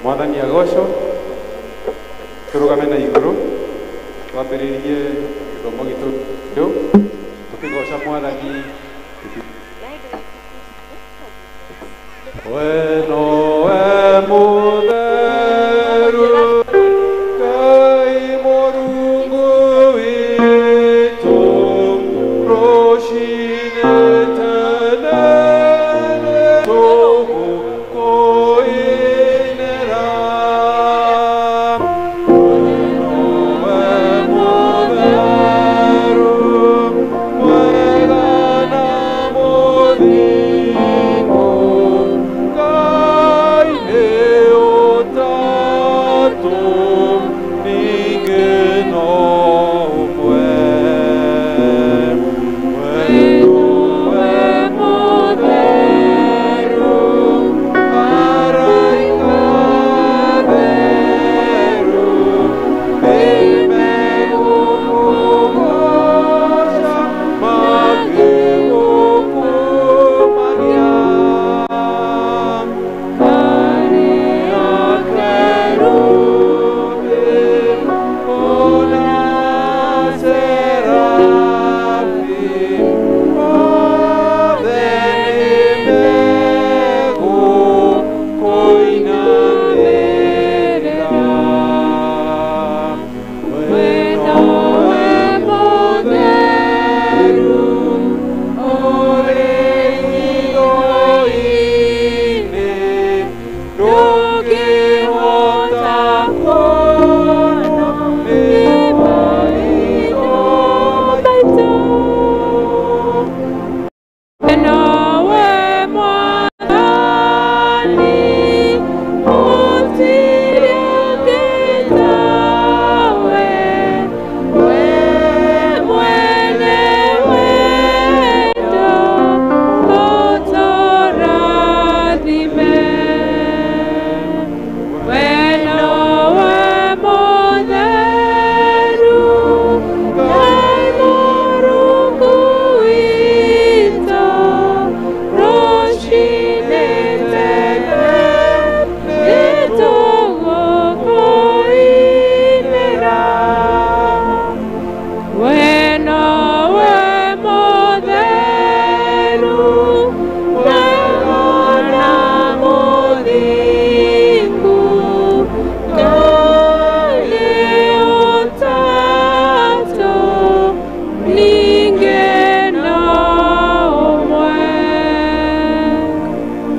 Mwathani agocwo turugame na iguru twambiririe githomo gitu riu tukigoca Mwathani we nowe mutheru Ngai Mũrungu witũ rũcinĩ tene tũgũkũinĩra we nowe mutheru mwega na mũthingu Ngai nĩ ũtatũ ningĩ no ũmwe we nowe mũtheru araika theru nĩmegũkũgoca magĩgũkumagia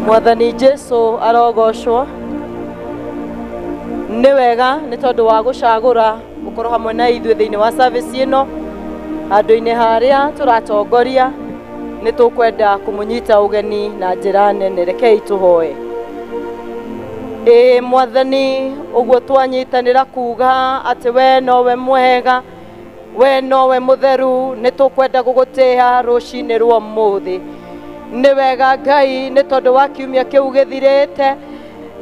Mwathani Jesu arogocwo nĩ wega nĩ tondũ wa gũcagũra gũkorwo hamwe na ithuĩ thĩinĩ wa service ĩno handũ-inĩ harĩa tũratongoria nĩ tũkwenda kũmũnyita ũgeni na njĩra nene. Rekei tũhoe. Mwathani, ũguo twanyitanĩra kuga atĩ we nowe mwega, we nowe mũtheru, nĩ tũkwenda gũgũtĩĩa rũcinĩ rwa ũmũthĩ. Nĩ wega Ngai nĩ tondũ wa kiumia kĩu gĩthirĩte,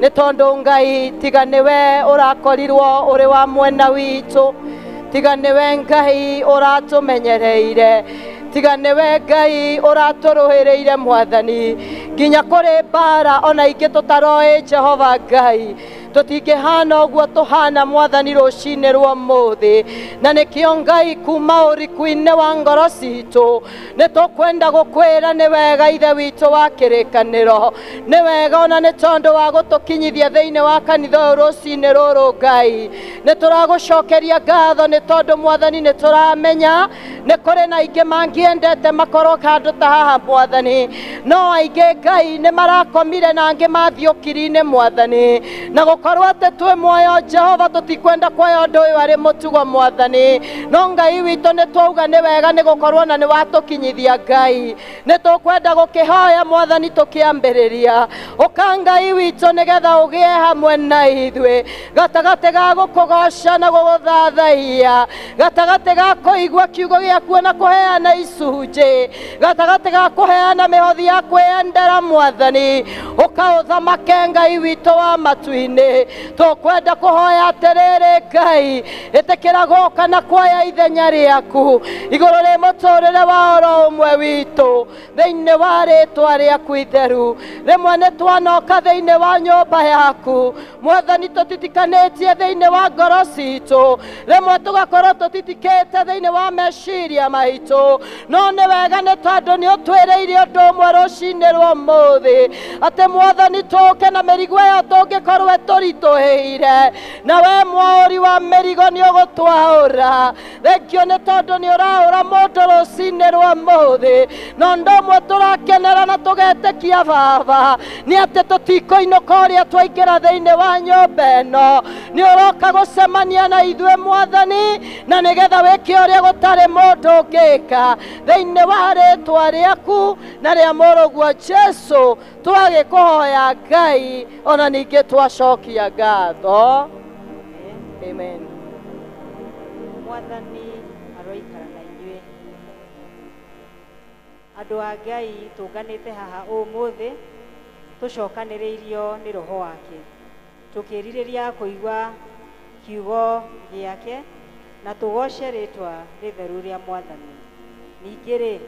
nĩ tondũ Ngai tiga nĩwe ũrakorirwo ũrĩ wa mwena witũ, tiga nĩwe Ngai ũratũmenyereire, tiga nĩwe Ngai ũratũrũhĩrĩire Mwathani nginya kũrĩ mbara ona ingĩ tũtaroĩ Jehova Ngai tũtingĩhana ũguo tũhana Mwathani rũcinĩ rwa ũmũthĩ. Na nĩkĩo Ngai kuma ũriku-inĩ wa ngoro citũ nĩ tũkwenda gũkwĩra nĩ wega Ithe witũ wa kĩrĩkanĩro, nĩ wega ona nĩ tondũ wa gũtũkinyithia thĩinĩ wa kanitha ũyũ rũcinĩ rũrũ Ngai. Nĩ tũragũcokeria ngatho nĩ tondũ Mwathani nĩ tũramenya nĩ kũrĩ na aingĩ mangĩendete makorwo handũ ta haha Mwathani, no aingĩ Ngai nĩ marakomire na angĩ mathiĩ ũkiri-inĩ Mwathani, na gũkorwo korwo atä twä muoyo Jehova tutikwenda kuoya ũndũ ũyũ arĩ mũtugo Mwathani, no Ngai witũ nĩ twauga nĩ wega nĩ gũkorwo na nĩ watũkinyithia Ngai, nĩ tũkwenda gũkĩhoya Mwathani tũkĩambĩrĩria, ũka Ngai witũ nĩgetha ũgĩe hamwe na ithuĩ gatagatĩ ga gũkũgoca na gũgũthathaiya, gatagatĩ ga kũigua kiugo gĩaku na kũheana icunjĩ, gatagatĩ ga kũheana mĩhothi ya kwĩendera Mwathani, ũka ũthamake Ngai witũ wa matu-inĩ. Tũkwenda kũhoya atĩrĩrĩ Ngai, ĩtĩkĩra gũka na kuoya ithenya rĩaku igũrũ rĩ mũtũrĩre wa oro ũmwe witũ thĩinĩ wa rĩtwa rĩaku itheru. Rĩmwe nĩ twanoka thĩinĩ wa nyũmba yaku Mwathani, tũtitikanĩtie thĩinĩ wa ngoro citũ, rĩmwe tũgakorwo tũtitikĩte thĩinĩ wa meciria maitũ, no nĩ wega nĩ tondũ nĩ ũtwĩrĩire ũndũ ũmwe rũcinĩ rwa ũmũthĩ atĩ Mwathani tũũke na mĩrigo ĩyo tũngĩkorwo tũritũhĩire, na we mwaũri wa mĩrigo nĩ ũgũtwaũra. Thengio nĩ tondũ nĩ ũraũra mũndũ rũcinĩ rwa ũmũthĩ, na ũndũ ũmwe tũrakenera na tũgetĩkia Baba nĩ atĩ tũtikũinũka ũrĩa twaingĩra thĩinĩ wa nyũmba ĩno, nĩ ũroka gũcemania na ithuĩ Mwathani, na nĩgetha wĩke ũrĩa gũtarĩ mũndũ ũngĩka thĩinĩ wa rĩtwa rĩaku na rĩa mũrũguo Jesu twagĩkũhoya Ngai, ona ningĩ twacokia ngatho. Amen. Mwathani aroikara na inyuĩ. Andũ a Ngai tũnganĩte haha ũmũthĩ tũcokanĩrĩirio nĩ Roho wake, tũkĩrirĩria kũigua kiugo gĩake na tũgoce rĩtwa rĩtheru rĩa Mwathani. Ningĩ-rĩ,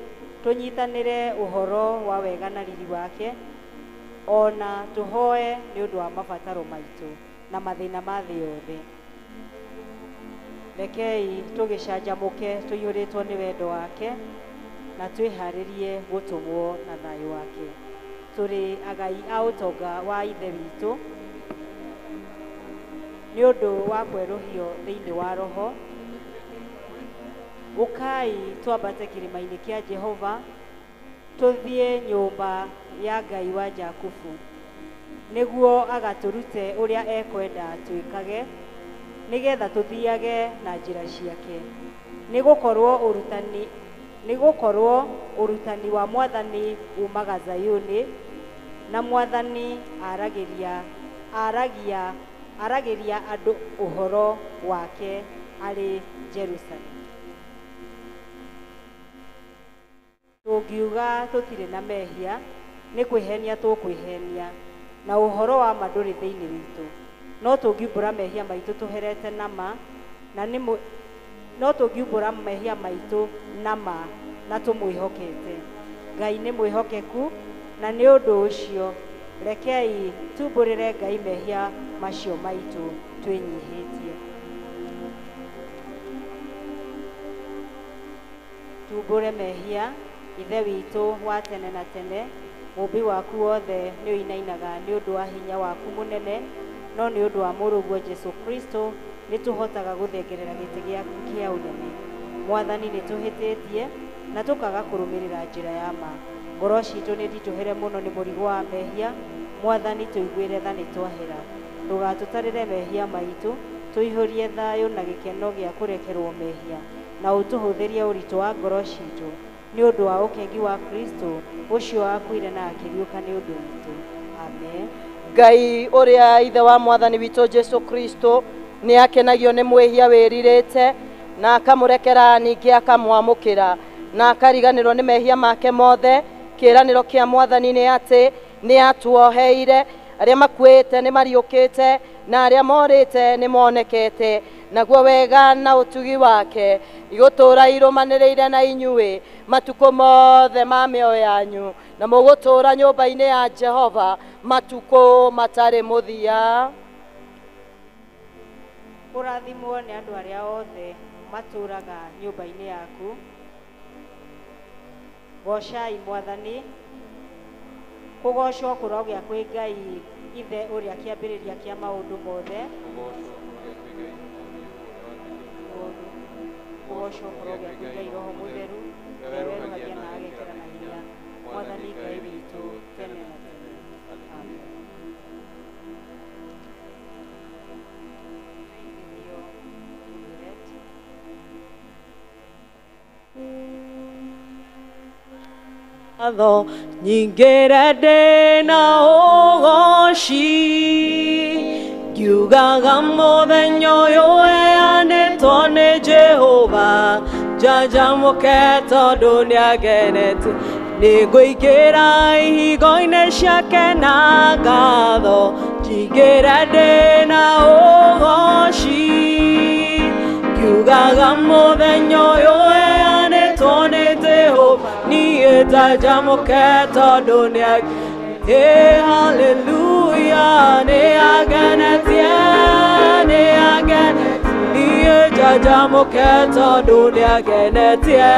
tũnyitanĩre ũhoro wa wega na riri wake, ona tũhoe nĩ ũndũ wa mabataro maitũ na mathĩna ma thĩ yothe. Rekei tũgĩcanjamũke tũiyũrĩtwo nĩ wendo wake na twĩharĩrie gũtũmwo na thayũ wake. Tũrĩ agai a ũtonga wa ithe witũ nĩ ũndũ wa kwerũhio thĩinĩ wa Roho. Ũkai twambate kĩrĩma-inĩ kĩa Jehova, tũthiĩ nyũmba ya Ngai wa Jakubu, nĩguo agatũrute ũrĩa ekwenda twĩkage, nĩgetha tũthiage na njĩra ciake. Nĩgũkorwo ũrutani wa Mwathani umaga Zayuni, na Mwathani aragĩria andũ ũhoro wake arĩ Jerusalemu. Tũngiuga tũtirĩ na mehia, nĩ kwĩhenia tũkwĩhenia, na ũhoro wa ma ndũrĩ thĩinĩ witũ. No tũngiumbũra mehia maitũ tũherete nama, na tũmwĩhokete. Ngai nĩ mwĩhokeku, na nĩ ũndũ ũcio rekei tumbũrĩre Ngai mehia macio maitũ twĩnyihĩtie. Tumbũre mehia ithe witũ wa tene na tene, mũmbi waku wothe nĩ ũinainaga nĩ ũndũ wa hinya waku mũnene, no nĩ ũndũ wa mũrũguo Jesu Kristo nĩ tũhotaga gũthengerera gĩtĩ gĩaku kĩa ũnene. Mwathani nĩ tũhĩtĩtie na tũkaga kũrũmĩrĩra njĩra ya ma. Ngoro citũ nĩ nditũhere mũno nĩ mũrigo wa mehia. Mwathani tũiguĩre tha nĩ twahera. Ndũgatũtarĩre mehia maitũ, tũihũrie thayũ na gĩkeno gĩa kũrekerwo mehia, na ũtũhũthĩrie ũritũ wa ngoro citũ nĩ ũndũ wa ũkengi wa Kristo ũcio wakuire na akĩriũka nĩ ũndũ witũ. Amen. Ngai ũrĩa ithe wa Mwathani witũ Jesu Kristo nĩ akenagio nĩ mwĩhia wĩrirĩte na akamũrekera ningĩ akamwamũkĩra na akariganĩrwo nĩ mehia make mothe. Kĩĩranĩro kĩa Mwathani nĩ atĩ nĩ atuoheire, arĩa makuĩte nĩ mariũkĩte na arĩa morĩte nĩ monekete, naguo wega na ũtugi wake igũtũũra irũmanĩrĩire na inyuĩ matukũ mothe ma mĩoyo yanyu, na mũgũtũũra nyũmba-inĩ ya Jehova matukũ matarĩ mũthia. Ũrathimwo nĩ andũ arĩa othe matũũraga nyũmba-inĩ yaku. Gocai Mwathani. Kũgocwo kũrogĩa kwĩ Ngai ithe ũrĩa kĩambĩrĩria kĩa maũndũ mothe. Kũgocwo kũrogĩa kwĩ Ngai Roho Mũtheru, ũrĩa weruhagia na agekĩra na hinya Mwathani Ngai witũ tene na tene. Amen. ngatho nyingĩre ndĩ na ũgooci ngiugaga mũthenya ũyũ ũheanĩtwo nĩ Jehova njanjamũke tondũ nĩangenete nĩngũingĩra ihigo-inĩ ciake na ngatho njingĩre ndĩ na ũgooci ngiugaga mũthenya ũyũ ũheanĩtwo nĩ Jehova niĩ njanjamũke tondũ nĩangenete hallelujah nĩangenetie niĩ njanjamũke tondũ nĩangenetie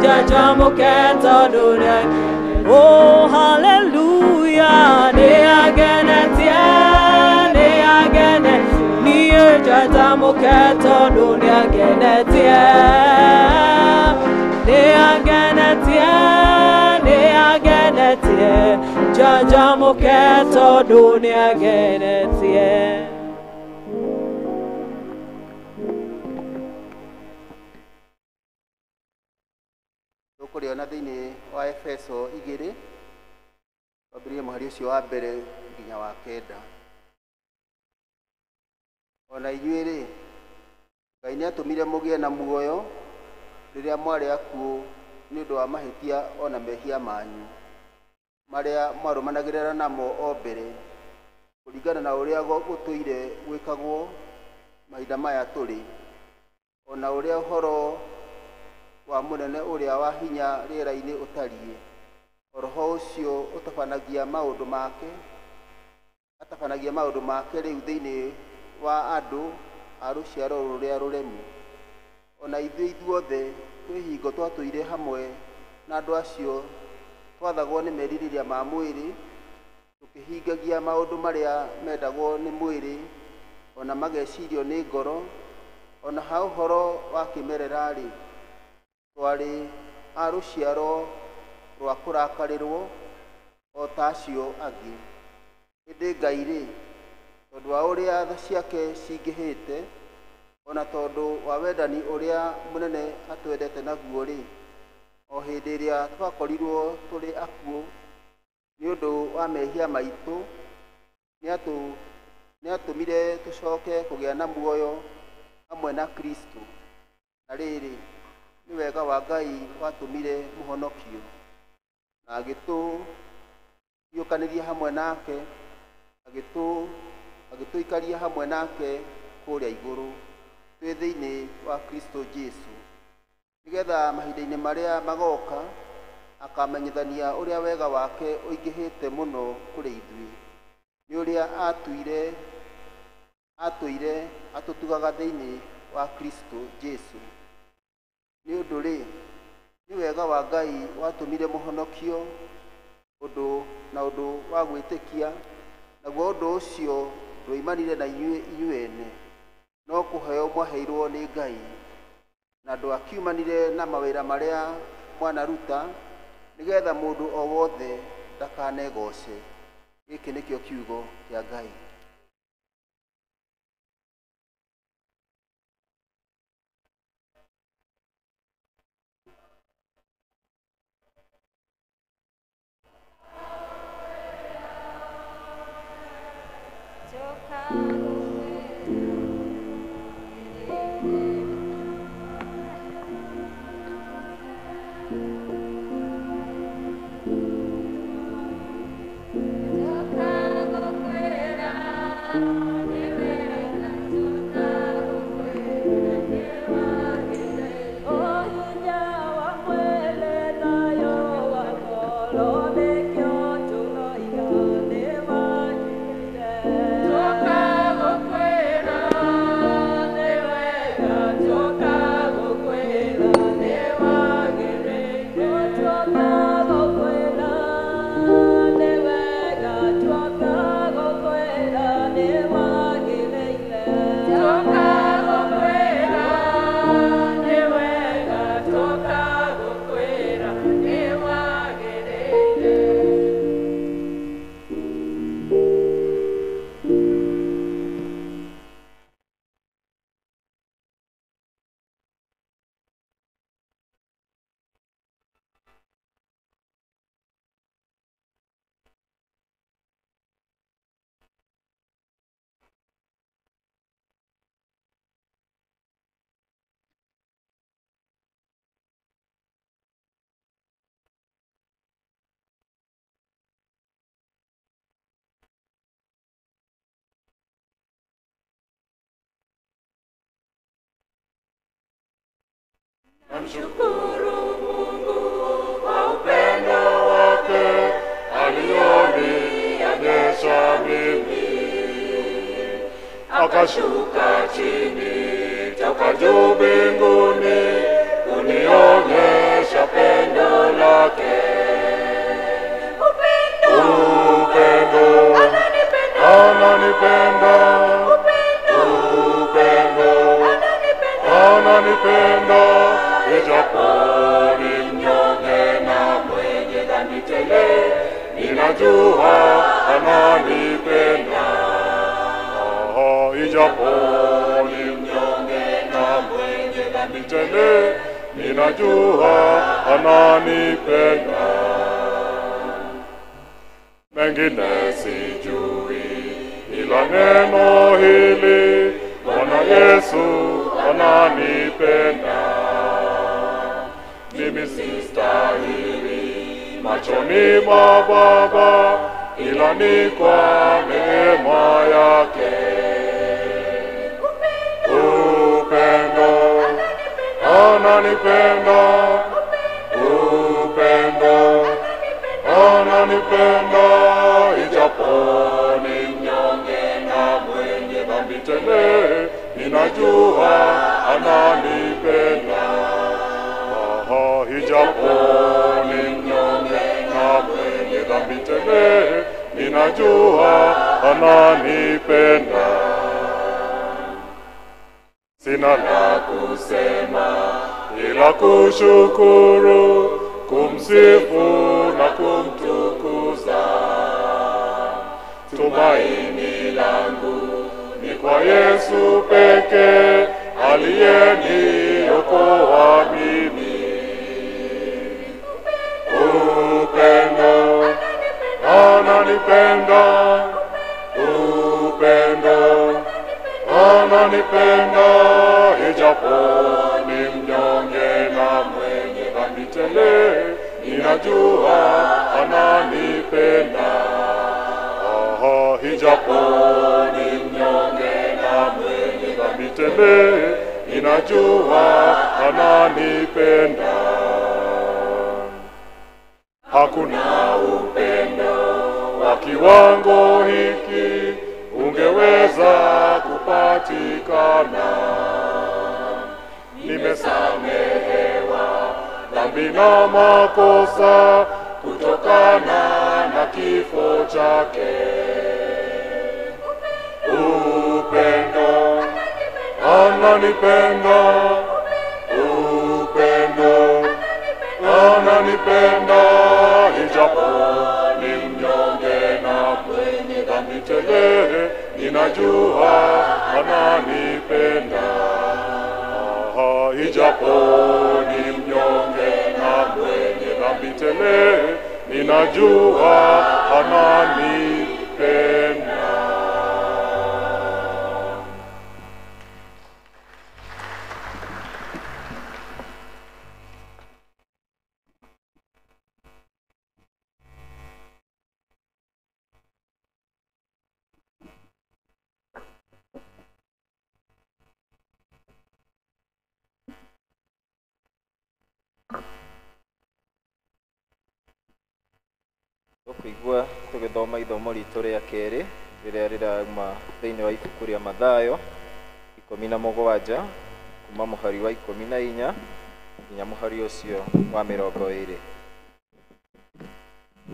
njanjamũke tondũ oh hallelujah nĩangenetie niĩ njanjamũke tondũ nĩangenetie njanjamũke tondũ nĩangenetie. Tũkũrĩona thĩinĩ wa Efeso 2 twambĩrĩrie mũhari ũcio wa mbere nginya wa 9. Ona inyuĩ-rĩ, Ngai nĩatũmire mũgĩe na muoyo rĩrĩa mwarĩ akuũ nĩ ũndũ wa mahĩtia ona mehia manyu marĩa mwarũmanagĩrĩra namo o mbere kũringana na ũrĩa gũtũire gwĩkagwo mahinda maya tũrĩ, ona ũrĩa ũhoro wa mũnene ũrĩa wa hinya rĩera-inĩ ũtariĩ, roho ũcio ũtabanagia maũndũ make rĩu thĩinĩ wa andũ a rũciaro rũrĩa rũremu. Ona ithuothe twĩhingo twatũire hamwe na andũ acio twathagwo nĩ merirĩria ma mwĩrĩ tũkĩhingagia maũndũ marĩa mendagwo nĩ mwĩrĩ ona magecirio nĩ ngoro, ona ha ũhoro wa kĩmerera-rĩ twarĩ a rũciaro rwa kũrakarĩrwo o ta acio angĩ. Ĩndĩ Ngai-rĩ, tondũ wa ũrĩa tha ciake cingĩhĩte ona tondũ wa wendani ũrĩa mũnene atwendete naguo-rĩ, o hĩndĩ ĩrĩa twakorirwo tũrĩ akuũ nĩ ũndũ wa mehia maitũ nĩatũmire tũcoke kũgĩa na muoyo hamwe na Kristo. Na rĩrĩ nĩ wega wa Ngai watũmire mũhonokio na agĩtũhiũkanĩria hamwe nake, agĩtũikaria hamwe nake kũrĩa igũrũ twĩ thĩinĩ wa Kristo Jesu, nĩgetha mahinda-inĩ marĩa magoka akamenyithania ũrĩa wega wake ũingĩhĩte mũno kũrĩ ithuĩ, nĩ ũrĩa atũire atũtugaga thĩinĩ wa Kristo Jesu. Nĩ ũndũ-rĩ, nĩ wega wa Ngai watũmire mũhonokio ũndũ wa gwĩtĩkia, naguo ũndũ ũcio ndwoimanire na inyuĩ ene, no kũheo mwaheirwo nĩ Ngai, na ndwakiumanire na mawĩra marĩa mwanaruta, nĩgetha mũndũ o wothe ndakanegoce. Gĩkĩ nĩkĩo kiugo kĩa Ngai. Never namshukuru Mungu kwa upendo wake alionionyesha mimi, akashuka chini toka juu mbinguni kunionyesha pendo lake. Upendo ananipenda, upendo ananipenda, ijapo ni mnyonge na mwenye dhambi tele, ninajua ananipenda. Ijapo ni mnyonge na mwenye dhambi tele, ninajua ananipenda. Mengine sijui ila neno hili, Bwana Yesu ananipenda. Mimi sistahili machoni mwa Baba, ila ni kwa neema yake. Upendo ananipenda, upendo ananipenda, ijapo ni mnyonge na mwenye dhambi tele, ninajua ananipenda. Ijapo ni mnyonge na mwenye dhambi tele, ninajua ananipenda. Sina la kusema ila kushukuru, kumsifu na kumtukuza. Tumaini langu ni kwa Yesu pekee, aliyeniokoa mimi. Upendo ananipenda, upendo ananipenda, ijapo ni mnyonge na mwenye dhambi tele, ninajua ananipenda. Ijapo ni mnyonge na mwenye dhambi tele, ninajua ananipenda. Hakuna upendo wa kiwango hiki ungeweza kupatikana. Nimesamehewa dhambi na makosa kutokana na kifo chake. Upendo ananipenda, upendo ananipenda, ijapo ni mnyonge na mwenye dhambi tele, ninajua ananipenda. Ijapo ni mnyonge na mwenye dhambi tele, ninajua ananipenda. Kuigua tugithoma ithomo ritũ rĩa kerĩ rĩrĩa rĩrauma thĩinĩ wa ibuku rĩa Mathayo 17 kuma mũhari wa 14 nginya mũhari ũcio wa 20.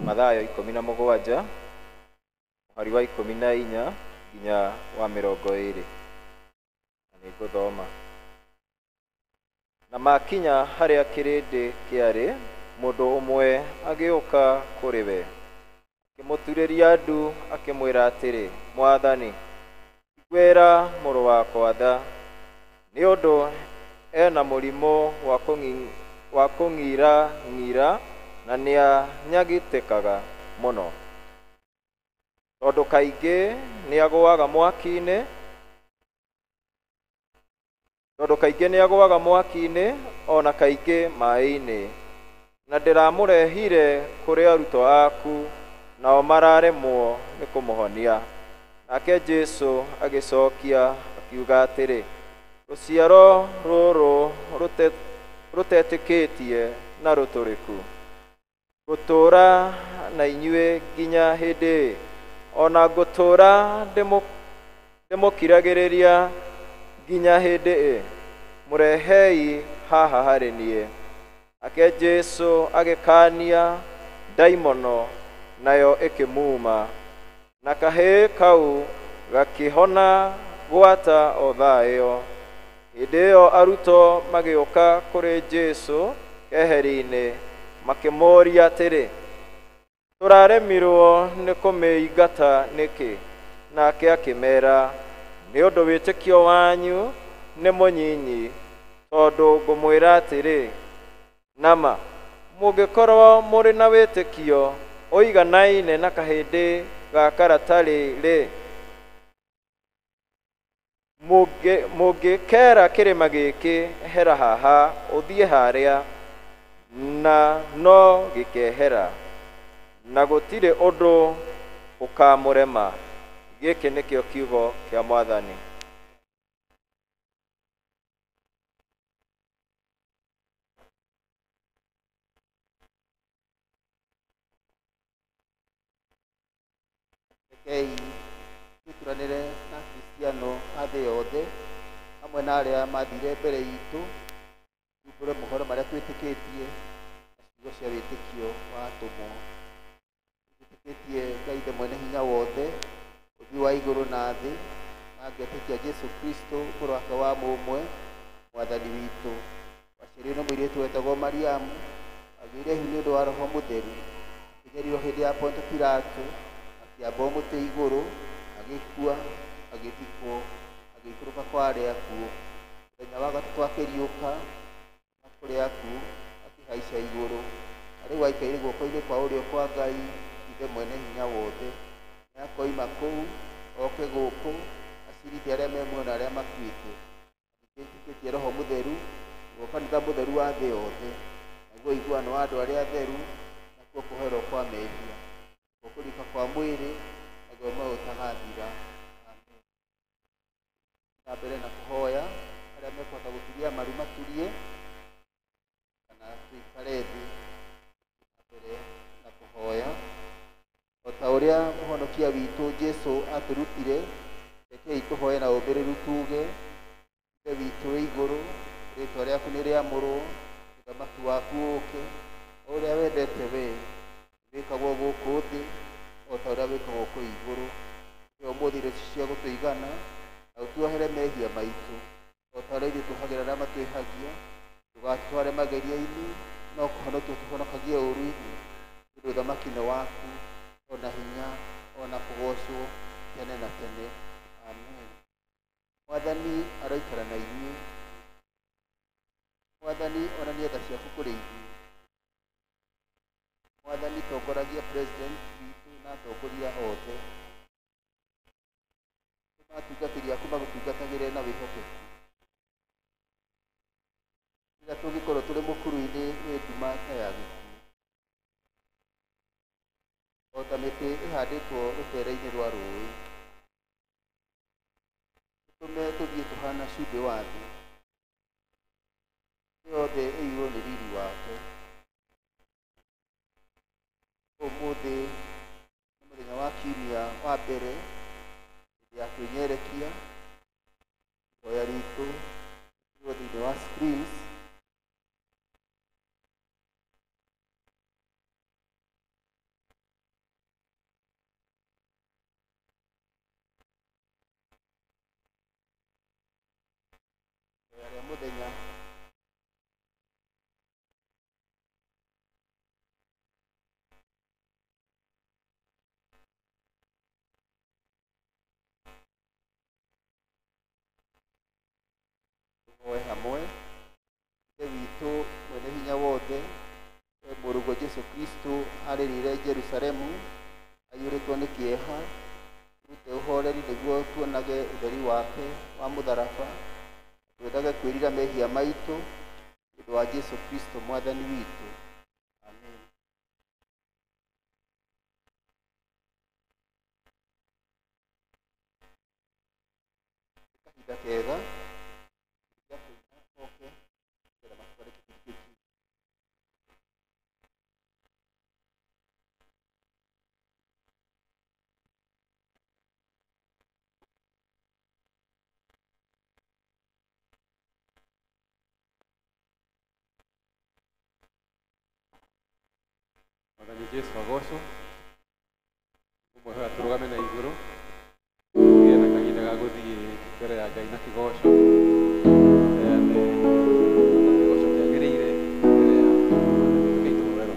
Mathayo 17 mũhari wa 14 nginya wa 20. Nĩngũthoma. Na makinya harĩa kĩrĩndĩ kĩarĩ, mũndũ ũmwe agĩũka kũrĩ we, akĩmũturĩria ndu akĩmwĩra atĩrĩ, Mwathani, ngwĩra mũrũ wakwa tha, nĩ ũndũ ena mũrimũ wa kũng'ira na nĩanyagitĩkaga mũno, tondũ kaingĩ nĩagũaga mwaki-inĩ ona kaingĩ maĩ-inĩ, na ndĩramũrehire kũrĩ arutwo aku, nao mararemwo nĩ kũmũhonia. Nake Jesũ agĩcokia akiuga atĩrĩ, rũciaro rũrũ rutetĩkĩtie na rũtũrĩku, gũtũũra na inyuĩ nginya hĩndĩ, ona ngũtũũra ndĩmũkiragĩrĩria nginya hĩndĩ. Mũrehei haha harĩ niĩ. Ake Jesũ agĩkania ndaimono, nayo ĩkĩmuuma, na kahĩĩ kau gakĩhona gwata o thayũ. Hĩndĩ ĩyo arutwo magĩũka kũrĩ Jesũ keheri-inĩ, makĩmũũria atĩrĩ, tũraremirwo nĩ kũmĩingata nĩkĩ? Nake akĩmeera, nĩ ũndũ wĩtĩkio wanyu nĩ mũnyinyi. Tondũ ngũmwĩra atĩrĩ, nama mũngĩkorwo mũrĩ na wĩtĩkio ũiganaine na kahĩndĩ ga karatarĩ-rĩ, mũngĩkeera kĩrĩma gĩkĩ, hera haha ũthiĩ harĩa, na no gĩkehera, na gũtirĩ ũndũ ũkamũrema. Gĩkĩ nĩkĩo kiugo kĩa Mwathani. Rekei tũturanĩre na Kristiano a thĩ yothe hamwe na arĩa mathire mbere itũ, tũmbũre mohoro marĩa twĩtĩkĩtie na ciugo cia wĩtĩkio wa atũmwo. Twĩtĩkĩtie Ngai ithe mwene hinya wothe, ũthii wa igũrũ na thĩ, na ngetĩkia Jesũ Kristo mũrũ wake wa mũmwe, Mwathani witũ, waciarĩirwo nĩ mũirĩtu wetagwo Mariamu, agĩire hinya nĩ ũndũ wa Roho Mũtheru, akĩnyarirwo hĩndĩ ya Ponto Pilato, akĩamba mũtĩ igũrũ, agĩkua, agĩthikwo, agĩikũrũka kwa arĩa akuũ. Mũthenya wa gatatũ akĩriũka na kũrĩ akuũ, akĩhaica igũrũ, na rĩu aikaire guoko-inĩ kwa ũrĩo kwa Ngai ithe mwene hinya wothe. Nĩakoima kũu oke gũkũ acirithie arĩa me muoyo na arĩa makuĩte. Nĩtĩkĩtie Roho Mũtheru, guo kanitha mũtheru wa thĩ yothe, naguo iguano wa andũ arĩa atheru, nakuo kũherwo kwa mehia, gũkũrika kwa mwĩrĩ, naguo muoyo ũtagathira. Amen. Na mbere na kũhoya, arĩa mekũhota gũturia maru maturie, kana tũikare thĩ na mbere na kũhoya. O ta ũrĩa mũhonokia witũ Jesũ atũrutire, rekei tũhoye na ũmbĩrĩru tuge, Ithe witũ wĩ igũrũ, rĩĩtwa rĩaku nĩ rĩamũrwo, ũthamaki waku ũũke, o ũrĩa wendete wee, wĩkagwo gũkũ thĩ, o ta ũrĩa wĩkagwo kũu igũrũ. Rĩo ũmũthĩ irio cia gũtũigana, na ũtuohere mehia maitũ, o ta ũrĩa ithuĩ tuohagĩra arĩa matwĩhagia, ndũgatũtware mageria-inĩ, no kũhonokia tũhonokagie ũũru-inĩ, tondũ ũthamaki nĩ waku, ona hinya, ona kũgocwo tene na tene. Amen. Mwathani aroikara na inyuĩ. Mwathani onanie tha ciaku kũrĩ ithuĩ. Mwathani tongoragia president witũ na atongoria othe. Atungatĩri aku magũtungatagĩre na wĩhokeku. Rĩrĩa tũngĩkorwo tũrĩ mũkuru-inĩ nĩ nduma ta ya gĩkuũ. O ta mĩtĩ ĩhandĩtwo rũtere-inĩ rwa rũĩ, tũtũme tũthiĩ tũhana cumbĩ wa thĩ, yothe ĩiyũrwo nĩ riri wake. Ũmũthĩ nĩ mũthenya wa kiumia wa mbere hĩndĩ ya kwĩnyerekia, ihoya ritũ rĩrwo thĩinĩ wa Springs. Mũthenya tũhoe hamwe. Ithe witũ mwene hinya wothe, mũrũgwo Jesũ Kristo arĩrĩire Jerusalemu, aiyũrĩtwo nĩ kĩeha, rute ũhoreri nĩguo tuonage ũtheri wake wa mũtharaba, twendage kwĩrira mehia maitũ nĩ ũndũ wa Jesũ Kristo Mwathani witũ. Amen. Kahinda kega Mwathani Jesu agocwo umwe turugame na iguru tugĩe na kahinda ga gũthiĩ mbere ya Ngai na kĩgoco kĩgoco kĩagĩrĩire mbere ya Mwathani Rũrero.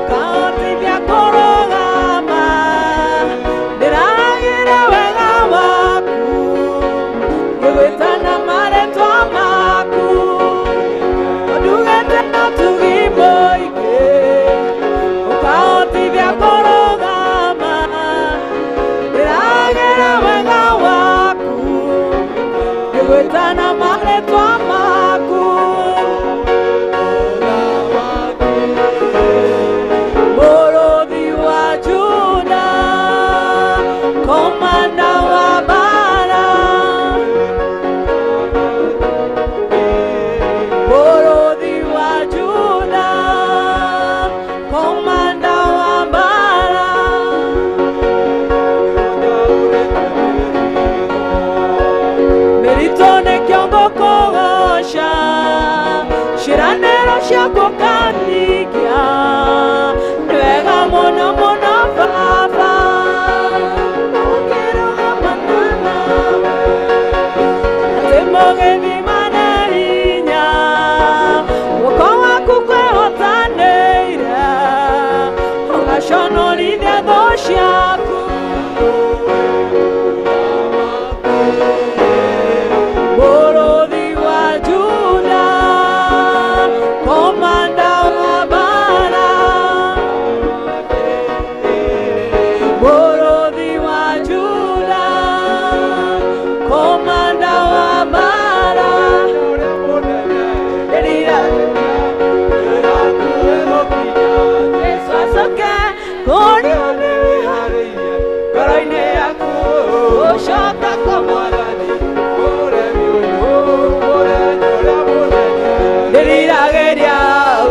God Kũrĩa nĩ wĩharĩirie ngoro-inĩ yaku gũcoka kwa Mwathani ũremi ũyũ mũthenya ũrĩa mũnene. Ndĩriragĩria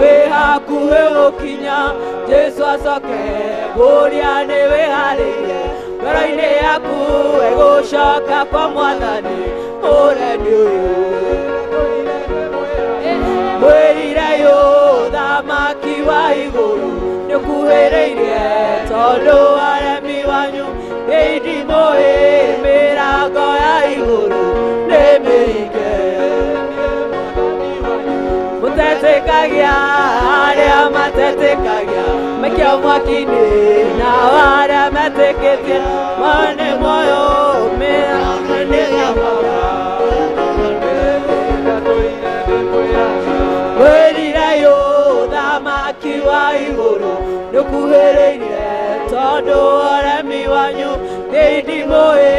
wĩ hakuhĩ gũkinya Jesũ acoke kũrĩa nĩ wĩharĩirie ngoro-inĩ yaku gũcoka kwa Mwathani ũremi ũyũ. Mwĩrire yũ thamaki wa igũrũ nĩũkuhĩrĩirie tondũ aremi wanyu nĩ ndimũĩ mĩrango ya igũrũ nĩmĩhinge. Mũtetĩkagia arĩa matetĩkagia maikia mwaki-inĩ nao arĩa metĩkĩtie mone muoyo mĩrango nĩgĩamaga. Mwĩrire yũ thamaki wa igũrũ nĩũkuhĩrĩirie tondũ ũremi wanyu nĩ ndimũĩ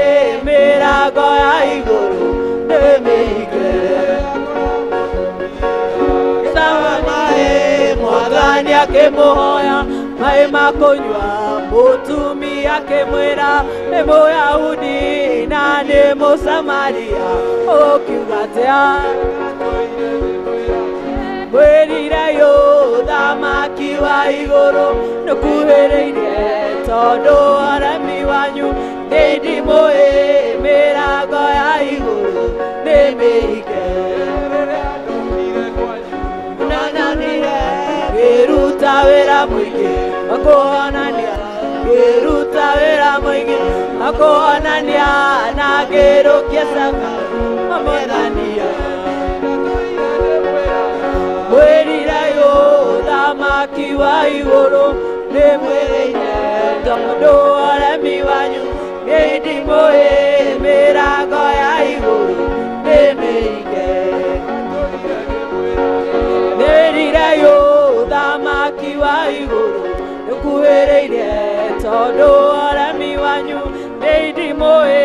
mĩrango ya igũrũ nĩmĩhinge. Maĩ Mwathani akĩmũhoya maĩ ma kũnyua, mũtumia akĩmwĩra nĩ Mũyahudi na nĩ Mũsamaria ũkiuga atĩa? Mwĩrire yũ thamaki wa igũrũ nĩũkuhĩrĩirie tondũ ũremi wanyu nĩ ndimũĩ mĩrango ya igũrũ nĩmĩhinge. Ngĩruta wĩra mũingĩ wa kũhonania, ngĩruta wĩra mũingĩ wa kũhonania na ngĩrũkia cakara Mwathania. Mwĩrire yũ thamaki wa igũrũ nĩmwĩrĩire tondũ ũremi wanyu nĩ ndimũĩ mĩrango ya igũrũ nĩmĩhinge. Mwĩrire yũ thamaki wa igũrũ nĩũkuhĩrĩirie tondũ ũremi wanyu nĩ ndimũĩ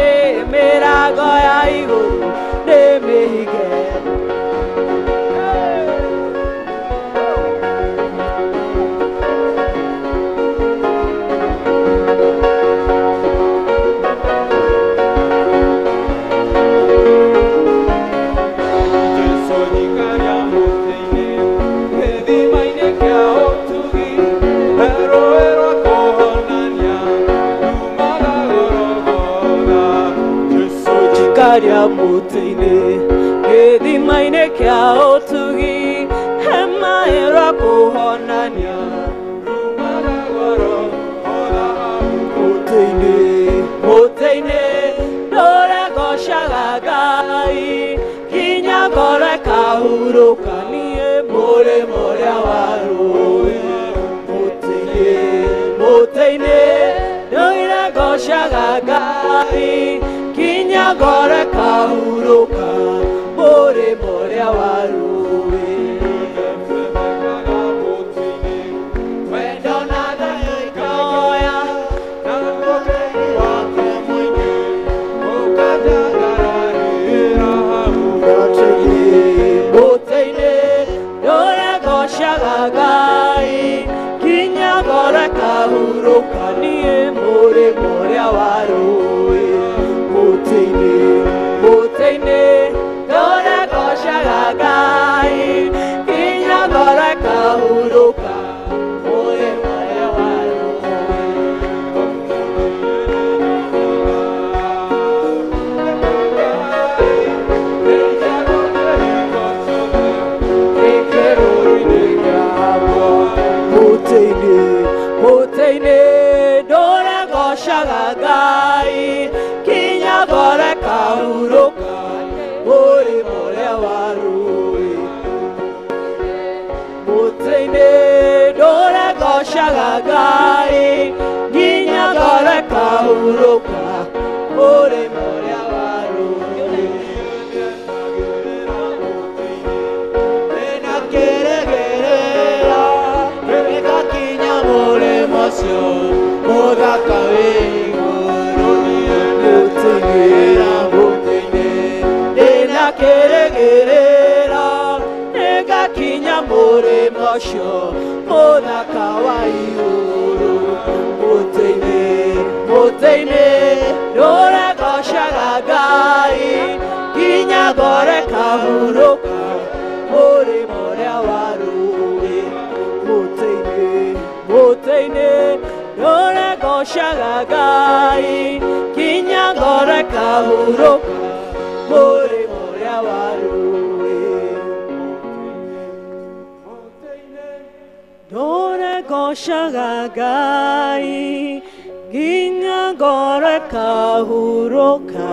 mĩrango ya igũrũ nĩmĩhinge. Karĩa mũtĩ-inĩ gĩthima-inĩ kĩa ũtugi he maĩ rwa kũhonania rumaga goro mũtĩ-inĩ ndũregocaga Ngai nginya ngoro ĩkahurũka niĩ mũrĩmo ũrĩa wa rũĩ. Mũtĩ-inĩ ndũregocaga Ngai nginya ngoro ĩkahurũka mũrĩmo ũrĩa wa rũĩ. Wendo na thayũ ikoya na ũtheri wake mũingĩ ũkanjagararĩra hau mũtĩ-inĩ ndũregocaga Ngai nginya ngoro ĩkahurũka niĩ mũrĩmo ũrĩa wa rũĩ. Mũtĩ-inĩ ndũregocaga Ngai nginya ngoro ĩkahurũka mũrĩmo ũrĩa wa rũĩ. Mũtĩ-inĩ ndũregocaga Ngai nginya ngoro ĩkahurũka mũrĩmo ũrĩa wa rũĩ. Mũtĩ-inĩ ndũregocaga Ngai nginya ngoro ĩkahurũka mũrĩmo ũrĩa wa rũĩ. Ndĩna kĩrĩgĩrĩro gĩgakinya mũrĩmo ũcio mũthaka wĩ igũrũ. Mũtĩ-inĩ ndĩna kĩrĩgĩrĩro nĩgakinya mũrĩmo ũcio mũthaka wa igũrũ. Mutini Dora Goshagagai Kinya Gore Kahuruka Muri Moria Warui Mutini Dora Goshagagai Kinya Gore Kahuruka Muri Moria Warui Dora Goshagagai Ginya gore kahuroka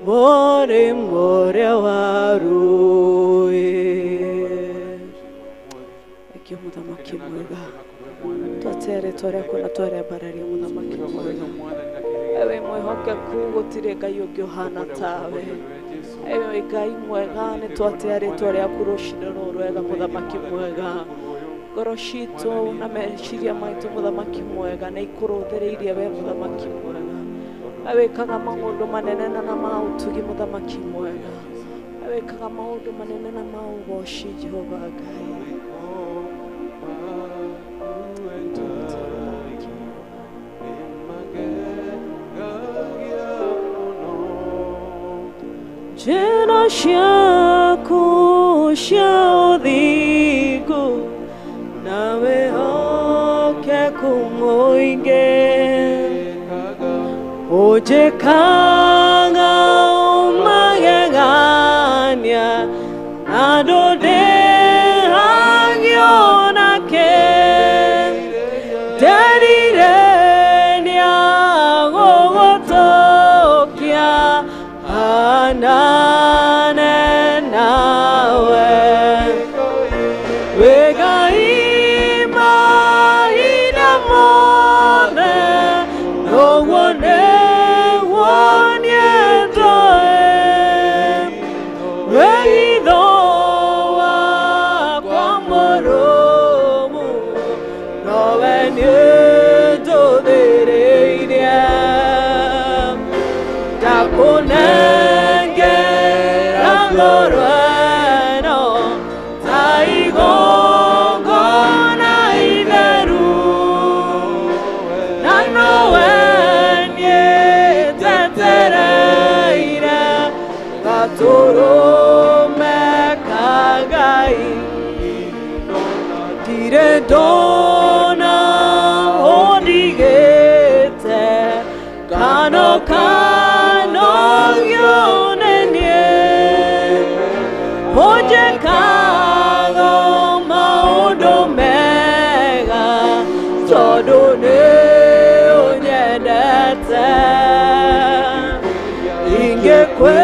More more warui Eki muthamaki mwega Twatere tore kuna tore barari muthamaki mwega Ewe mwihokeku gutire Ngai ungi uhana tawe Ewe Ngai mwega ni twatere tore akurushira rwega muthamaki mwega Ngoro citũ na meciria maitũ mũthamaki mwega na ikũrũthĩrĩirie we mũthamaki mwega awĩkaga maũndũ manene na ma ũtugi mũthamaki mwega awĩkaga maũndũ manene na ma ũgoci Jehova Ngai njĩra ciaku cia ũthingu nawe hoke kumuinge ujekaga umagegania adode hagionake derirenia gogotokia anane nawe wegai Dona odigete kano yonenye hoje kago maudo mega sodone onyedete ingekwe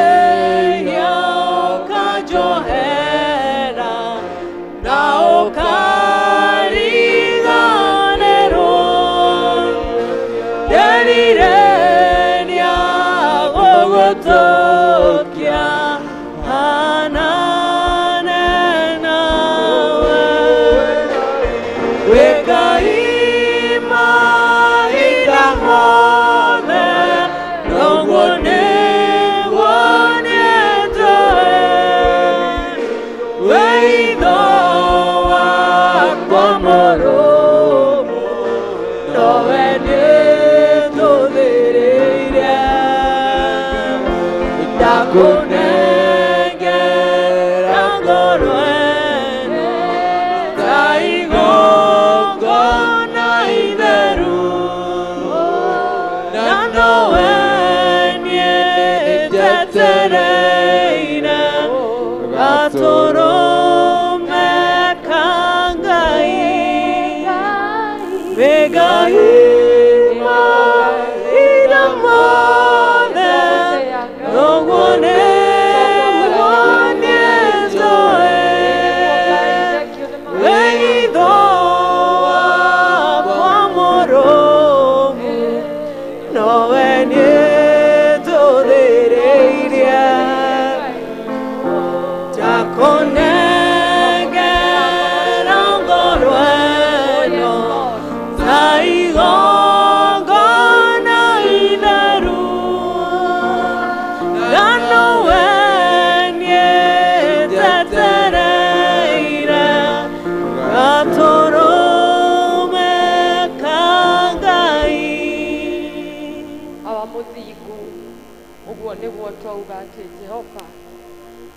Go twauga atĩ Jehova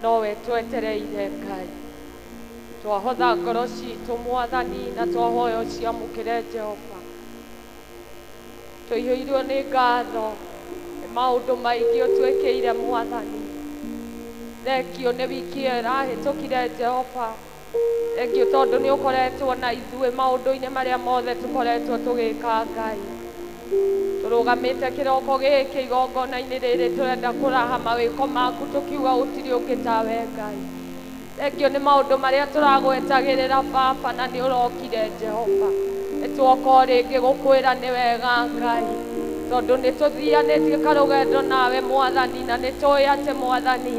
nowe twetereire Ngai twahotha ngoro citũ Mwathani na twahoya ũciamũkĩre Jehova tũihũirwo nĩ ngatho nĩ maũndũ maingĩ ũtwĩkĩire Mwathani thengio nĩ wiki ĩyo ĩrahĩtũkire Jehova thengio tondũ nĩ ũkoretwo na ithuĩ maũndũ-inĩ marĩa mothe tũkoretwo tũgĩka Ngai tũrũgamĩte kĩroko gĩkĩ igongona-inĩ rĩrĩ tũrenda kũraha mawĩko maku tũkiuga gũtirĩ ũngĩ tawe Ngai thengio nĩ maũndũ marĩa tũragwetagĩrĩra Baba na nĩ ũrokire Jehova nĩ twoka rĩngĩ gũkwĩra nĩ wega Ngai tondũ nĩ tũthianĩtie karũgendo nawe Mwathani na nĩ tũĩ atĩ Mwathani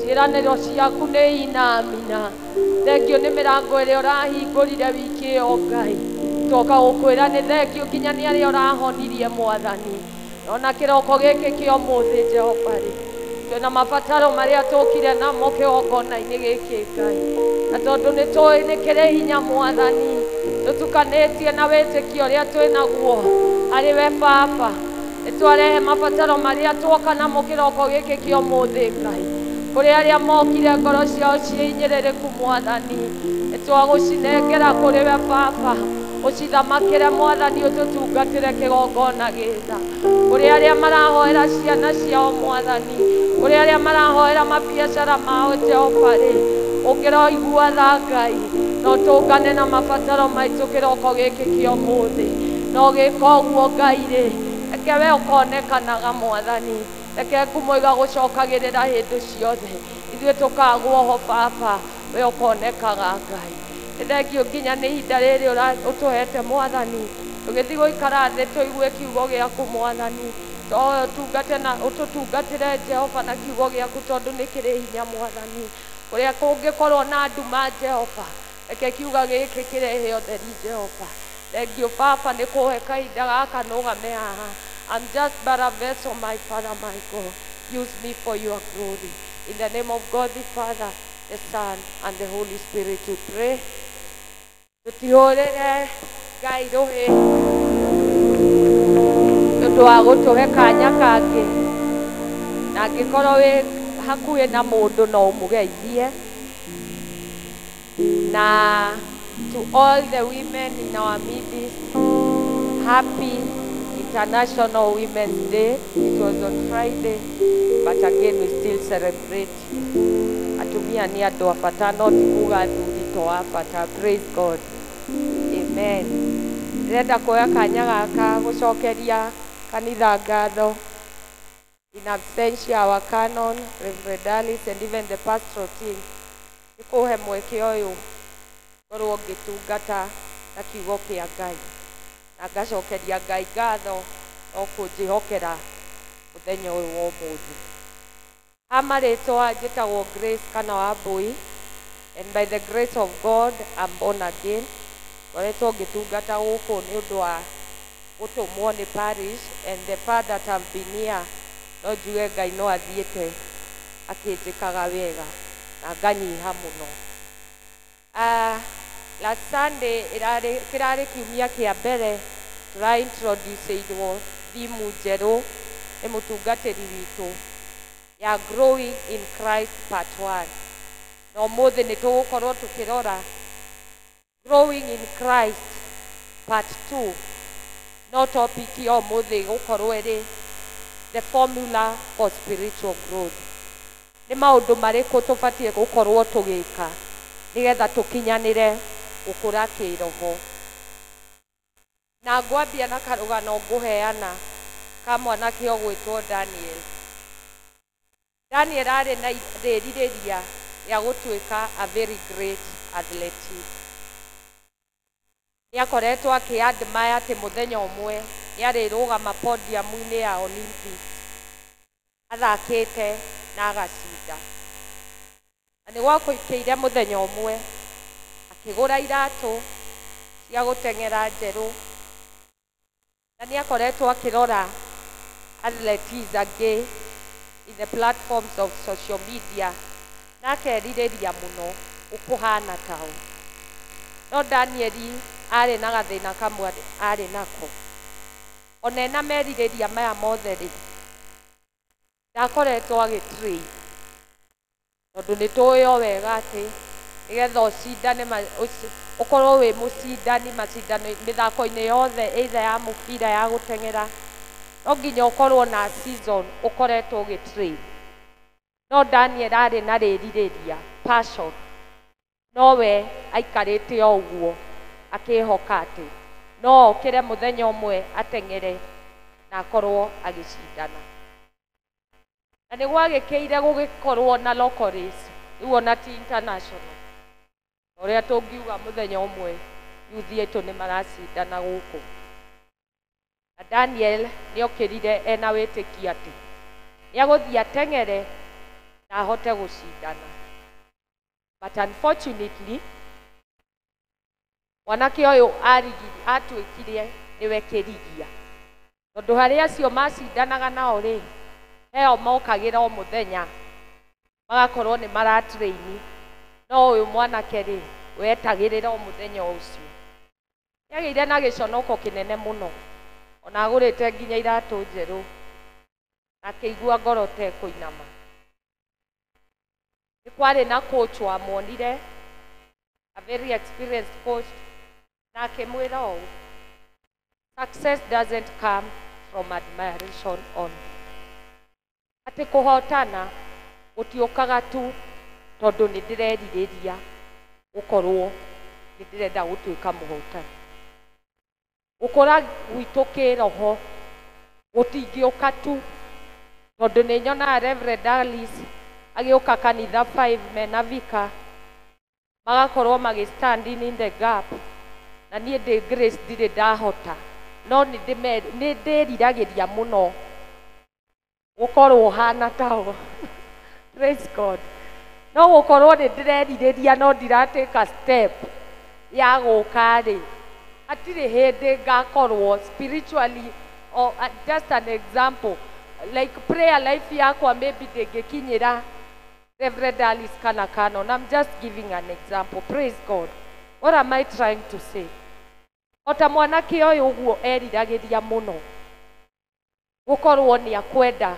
ciĩranĩro ciaku nĩ inamina thengio nĩ mĩrango ĩrĩa ũrahingũrire wiki ĩyo Ngai twoka gũkwĩra nĩ thengio nginya nĩ arĩa ũrahonirie Mwathani ona kĩroko gĩkĩ kĩa ũmũthĩ Jehova rĩ twĩna mabataro marĩa tũkire namo kĩgongona-inĩ gĩkĩ Ngai na tondũ nĩ tũĩ nĩ kĩrĩ hinya Mwathani tũtukanĩtie na wĩtĩkio ũrĩa twĩnaguo arĩ we Baba nĩ twarehe mabataro marĩa twoka namo kĩroko gĩkĩ kĩa ũmũthĩ Ngai kũrĩ arĩa mokire ngoro ciao ciĩhinyĩrĩrĩku Mwathani nĩ twagũcinengera kũrĩ we Baba ũcithamakĩre Mwathani ũtũtungatĩre kĩgongona gĩtha kũrĩ arĩa marahoera ciana ciao Mwathani kũrĩ arĩa marahoera mabiacara mao Jehova rĩ ũngĩroigua tha Ngai no tũngane na mabataro maitũ kĩroko gĩkĩ kĩa ũmũthĩ no gĩka ũguo Ngai rĩ reke we ũkonekanaga Mwathani reke ngumo igagũcokagĩrĩra hĩndĩ ciothe ithuĩ tũkaguoho Baba we ũkonekaga Ngai thengio nginya nĩ ihinda rĩrĩ ũtũhete Mwathani tũgĩthiĩ gũikara thĩ tũigue kiugo gĩaku Mwathani ũtũtungatĩre Jehova na kiugo gĩaku tondũ nĩ kĩrĩ hinya Mwathani kũrĩa kũngĩkorwo na nduma Jehova reke kiuga gĩkĩ kĩrehe ũtheri Jehova thengio Baba nĩ kũhe kahinda gaka nũgame haha I'm just but a vessel my Father my God use me for your glory in the name of God the Father the Son and the Holy Spirit we pray tũtihũrĩre Ngai rũhĩ ũndũ wa gũtũhe kanya kangĩ na angĩkorwo wĩ hakuhĩ na mũndũ no ũmũgeithie na to all the women in our midst happy International Women's Day it was on Friday but again we still celebrate atumia ni andũ a bata no ti kuga athuri to a bata praise God amen ndĩrenda kuoya kanya gaka gũcokeria kanitha ngatho in absentia our canon Reverend Alice and even the pastoral team nĩkũhe mweke ũyũ korwo ngĩtungata na kiugo kĩa Ngai na ngacokeria Ngai ngatho no kũnjĩhokera mũthenya ũyũ wa ũmũthĩ amarĩtwa njĩtagwo Grace kana Wambui and by the grace of God I'm born again ngoretwo ngĩtungata gũkũ nĩ ũndũ wa gũtũmwo nĩ parish and the part that I've been here no njuge Ngai no athiĩte akĩnjĩkaga wega na nganyiha mũno last Sunday kĩrarĩ kiumia kĩa mbere tũraintroduceirwo thimu njerũ nĩ mũtungatĩri witũ ya growing in Christ part 1 na ũmũthĩ nĩ tũgũkorwo tũkĩrora growing in Christ part 2 no topic ya ũmũthĩ gũkorwo ĩrĩ the formula for spiritual growth nĩ maũndũ marĩkũ tũbatiĩ gũkorwo tũgĩka nĩgetha tũkinyanĩre gũkũra kĩroho na ngwambia na karũgano ngũheana ka mwanake ũgwĩtwo Daniel arĩ na rĩrirĩria rĩa gũtuĩka a very great athlete nĩ akoretwo akĩadmire atĩ mũthenya ũmwe nĩ arĩrũgama podium-inĩ ya Olympics athakĩte na agacinda na nĩ gwakũikĩire mũthenya ũmwe akĩgũra iratũ cia gũteng'era njerũ na nĩ akoretwo akĩrora athletes angĩ in the platforms of social media na akerirĩria mũno ũkũhana tao no Danieli arĩ na gathĩna kamwe arĩ nako ona ena merirĩria maya mothe rĩ ndakoretwo agĩtrain tondũ nĩ tũĩ wega atĩ nĩgetha ũcindane ũkorwo wĩ mũcindani macindano mĩthako-inĩ yothe either ya mũbira ya gũteng'era no nginya ũkorwo na season ũkoretwo ũgĩtrain no Daniel arĩ na rĩrirĩria passion no we aikarĩte o ũguo akĩhoka atĩ no okĩre mũthenya ũmwe ateng'ere na akorwo agĩcindana na nĩ gwagĩkĩire gũgĩkorwo na local race rĩu ona ti international ũrĩa tũngiuga mũthenya ũmwe yuthi aitũ nĩ maracindana gũkũ na Daniel nĩ okĩrire ena wĩtĩki atĩ nĩ agũthiĩ ateng'ere na ahote gũcindana but unfortunately mwanake ũyũ atuĩkire nĩwe kĩrigia tondũ harĩa acio macindanaga nao rĩ heo mokagĩra o mũthenya magakorwo nĩ maratraini no ũyũ mwanake rĩ wetagĩrĩra o mũthenya ũcio nĩagĩire na gĩconoko kĩnene mũno ona agũrĩte nginya iratũ njerũ akĩigua ngoro tekũinama nĩ kwarĩ na coach wamuonire a very experienced coach na akĩmwĩra ũũ success doesn't come from admiration only atĩ kũhotana gũtiũkaga tu tondũ nĩ ndĩrerirĩria gũkorwo nĩ ndĩrenda gũtuĩka mũhotani gũkũra gwitũ kĩroho gũtingĩũka tu tondũ nĩ nyonaga Reverend Alice agĩũka kanitha 5 mena vika magakorwo magĩstand in the gap na niĩ ndĩ Grace ndirĩ ndahota no nĩ ndĩriragĩria mũno gũkorwo hana tao praise God no gũkorwo nĩ ndĩrerirĩria no ndiratĩka step ya gũka rĩ hatirĩ hĩndĩ ngakorwo spiritually or just an example like prayer life yakwa maybe ndĩngĩkinyĩra Reverend Alice kana Canon. I'm just giving an example. Praise God. What am I trying to say? Ota mwanake ũyũ ũguo eriragĩria mũno gũkorwo nĩ akwenda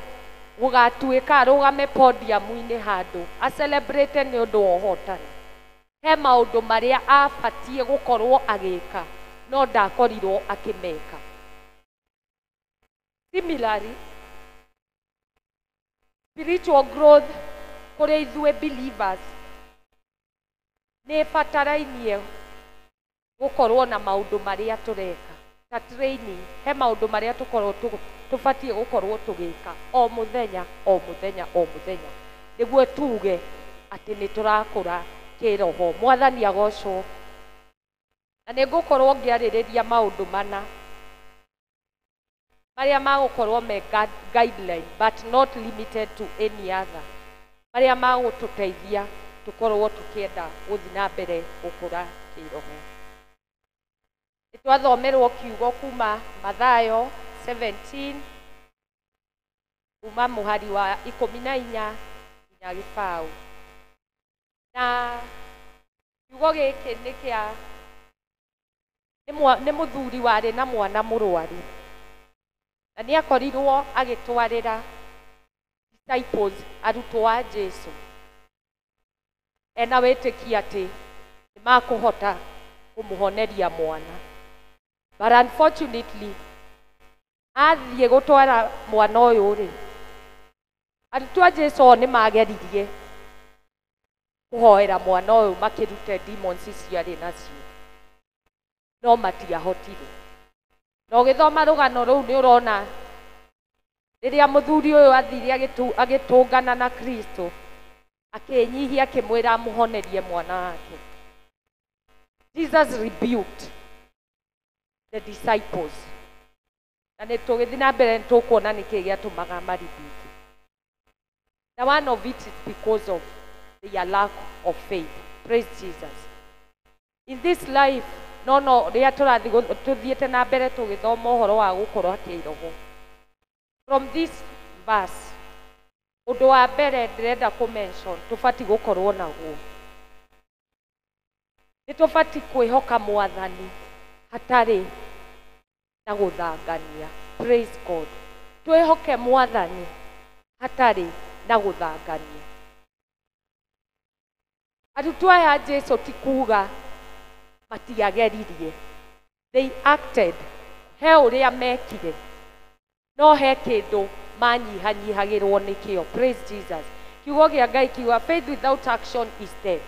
gũgatuĩka arũgame podium-inĩ handũ a celebrate nĩ ũndũ wa ũhotani he maũndũ marĩa abatiĩ gũkorwo agĩka no ndakorirwo akĩmeka similarly spiritual growth kũrĩ ithuĩ believers nĩ batarainie gũkorwo na maũndũ marĩa tũreka ta training he maũndũ marĩa tũbatiĩ gũkorwo tũgĩka o mũthenya o mũthenya o mũthenya nĩguo tuge atĩ nĩ tũrakũra kĩroho mwathani agocwo na nĩ ngũkorwo ngĩarĩrĩria maũndũ mana marĩa magũkorwo me guideline but not limited to any other marĩa magũtũteithia tũkorwo tũkĩenda gũthiĩ na mbere gũkũra kĩroho nĩtwathomerwo kiugo kuma Mathayo 17 kuma mũhari wa 14 nginya gĩbaũ na kiugo gĩkĩ nĩ kĩa nĩ mũthuri warĩ na mwana mũrwaru na nĩ akorirwo agĩtwarĩra disciples arutwo a Jesu ena wĩtĩkia atĩ nĩ makũhota kũmũhoneria mwana but unfortunately athiĩ gũtwara mwana ũyũ rĩ arutwo a Jesu nĩ mageririe kũhoera mwana ũyũ makĩrute demons ciarĩ nacio no matiahotire na ũgĩthoma rũgano rũu nĩ ũrona rĩrĩa mũthuri ũyũ athire agĩtũngana na Kristo akĩnyihia akĩmwĩra amũhonerie mwana wake Jesus rebuked the disciples na nĩ tũgĩthiĩ na mbere nĩ tũkuona nĩkĩ gĩatũmaga maribuke na one of it is because of their lack of faith. Praise Jesus. In this life no rĩrĩa tũthiĩte na mbere tũgĩthoma ũhoro wa gũkorwo kĩroho from this verse ũndũ wa mbere ndĩrenda kũ-mention tũbatiĩ gũkorwo naguo nĩ tũbatiĩ kwĩhoka mwathani hatarĩ na gũthangania. Praise God. Twĩhoke mwathani hatarĩ na gũthangania. Arutwo aya Jesu ti kuuga matiageririe. They acted. He ũrĩa mekire. No he kĩndũ manyihanyihagĩrwo nĩkĩo. Praise Jesus. Kiugo gĩa Ngai kiuga faith without action is dead.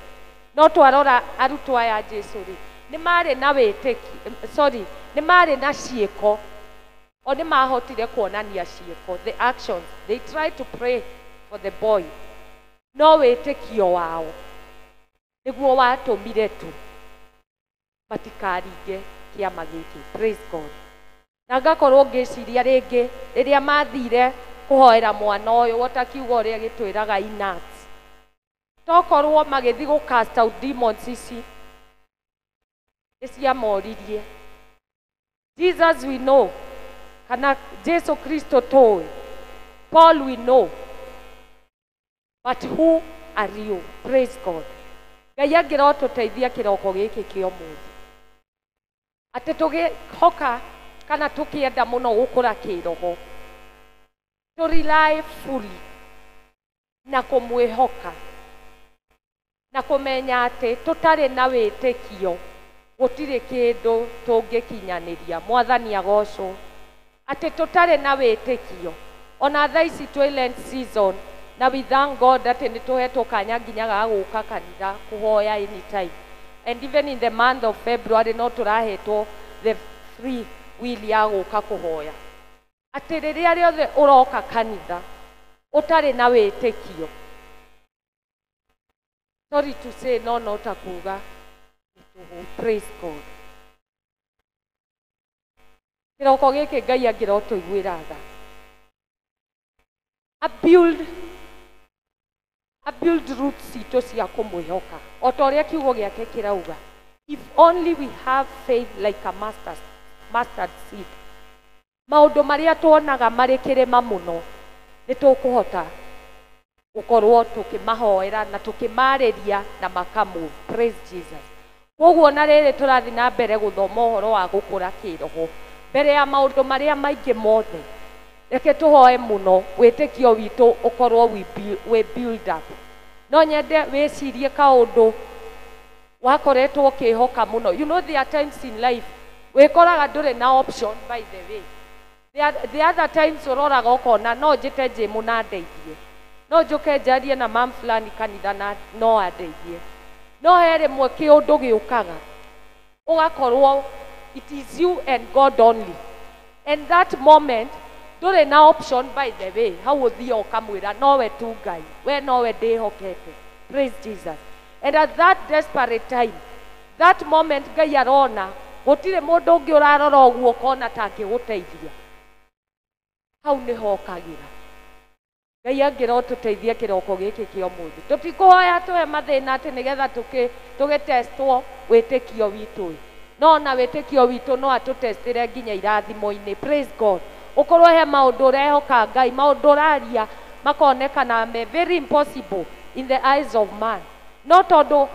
No twarora arutwo aya Jesu rĩ, nĩ marĩ na wĩtĩki, nĩ marĩ na ciĩko, o nĩ mahotire kuonania ciĩko, the actions. They tried to pray for the boy. No wĩtĩkio wao nĩguo watũmire tu matikaringe kĩama gĩkĩ. Praise God. Na ngakorwo ngĩciria rĩngĩ rĩrĩa mathire kũhoera mwana ũyũ wota kiugo ũrĩa gĩtwĩraga inats, tokorwo magĩthi gũ cast out demons ici nĩciamoririe. Jesus we know, kana Jesu Kristo tũĩ, Paul we know, but who are you? Praise God. Ngai angĩrotũteithia kĩroko gĩkĩ kĩa ũmũthĩ, atĩ tũgĩhoka kana tũkĩenda mũno gũkũra kĩroho, to rely fully na kũmwĩhoka na kũmenya atĩ tũtarĩ na wĩtĩkio gũtirĩ kĩndũ tũngĩkinyanĩria. Mwathani agocwo. Atĩ tũtarĩ na wĩtĩkio ona thaa ici twĩ Lent season, na we thank God atĩ nĩ tũhetwo kanya nginya ga gũka kanitha kũhoya anytime, and even in the month of February no tũrahetwo the free will ya gũka kũhoya. Atĩ rĩrĩa rĩothe ũroka kanitha ũtarĩ na wĩtĩkio, sorry to say, no ta kuga nĩtũhũ. Praise God. Kĩroko gĩkĩ Ngai angĩrotũiguĩra tha, build roots itũ cia kũmwĩhoka, o ta ũrĩa kiugo gĩake kĩrauga, if only we have faith like a mustard seed. Maũndũ marĩa tuonaga marĩ kĩrĩma mũno nĩ tũkũhota gũkorwo tũkĩmahoera na tũkĩmarĩria na makamove. Praise Jesus. Koguo na rĩrĩ tũrathiĩ na mbere gũthoma ũhoro wa gũkũra kĩroho, mbere ya maũndũ marĩa maingĩ mothe, reke tũhoe mũno wĩtĩkio witũ ũkorwo we build up. No nyende wĩcirie kaũndũ wakoretwo ũkĩhoka mũno. You know there are times in life wĩkoraga ndũrĩ na option. By the way, the other times ũroraga ũkona no njĩte njĩmũ na ndeithie, no njũke njarie na mam fulani kanitha na no andeithie. No he rĩmwe kĩũndũ gĩũkaga ũgakorwo it is you and God only, and that moment ndũrĩ na option. By the way, hau ũthiĩ ũkamwĩra nowe tu Ngai, we nowe ndĩhokete. Praise Jesus. And at that desperate time, that moment Ngai arona gũtirĩ mũndũ ũngĩ ũrarora ũguo ũkona ta angĩgũteithia, hau nĩho ũkagĩra. Ngai angĩrotũteithia kĩroko gĩkĩ kĩa ũmũthĩ, tũtikũhoya tũhe mathĩna atĩ nĩgetha tũgĩtestwo wĩtĩkio witũ, no na wĩtĩkio witũ no atũtestĩre nginya irathimo-inĩ. Praise God. Ũkorwo he maũndũ ũrehoka Ngai, maũndũ ũraria makonekana me very impossible in the eyes of man, no tondũ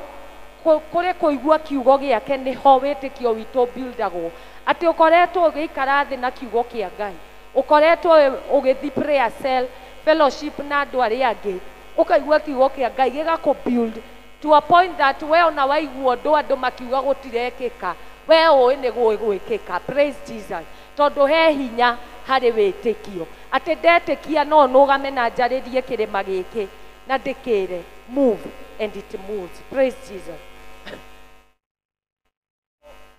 kũrĩ kũigua kiugo gĩake nĩho wĩtĩkio witũ buildagwo. Atĩ ũkoretwo ũgĩikara thĩ na kiugo kĩa Ngai, ũkoretwo ũgĩthi prayer cell fellowship na andũ arĩa angĩ, ũkaigua kiugo kĩa Ngai gĩgakũ-build to a point that we ona waigua andũ makiuga gũtirekĩka, we ũĩ nĩ gwĩkĩka. Praise Jesus. Tondũ he hinya harĩ wĩtĩkio, atĩ ndetĩkia no nũgame na njarĩrie kĩrĩma gĩkĩ na ndĩkĩre move, and it moves. Praise Jesus.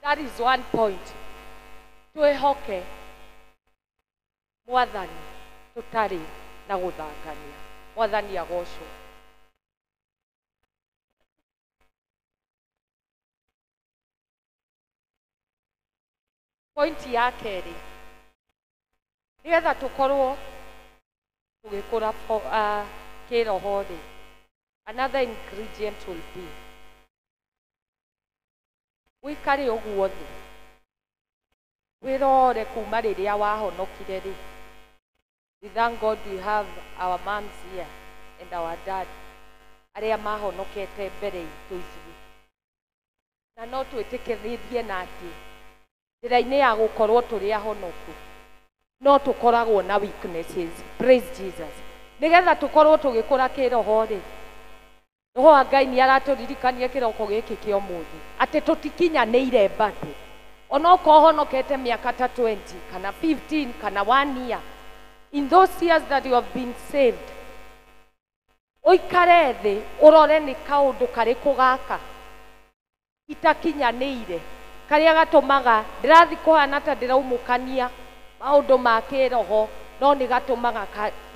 That is one point. Twĩhoke Mwathani tũtarĩ na gũthangania. Mwathani agocwo. Point ya kerĩ, nĩgetha tũkorwo tũgĩkũra kĩroho rĩ, another ingredient will be wĩikare ũguo thĩ, wĩrore kuma rĩrĩa wahonokire rĩ. We thank God we have our moms here and our dad arĩa mahonokete mbere itũ ithuĩ, na no twĩtĩkĩrithie na atĩ njĩra-inĩ ya gũkorwo tũrĩ ahonoku no tũkoragwo na weaknesses. Praise Jesus. nigetha tukorwo tugikura kiroho ri roho wa Ngai ni araturirikania kiroko giki kia umuthi ati tutikinyanĩire bado ona ukohonokete miaka ta 20 kana 15 kana 1 year. In those years that you have been saved, uikare thi urore ni kaundu kariku gaka itakinyanĩire karia gatumaga ndirathi kuhana ta ndiraumukania maundu ma kiroho no ni gatumaga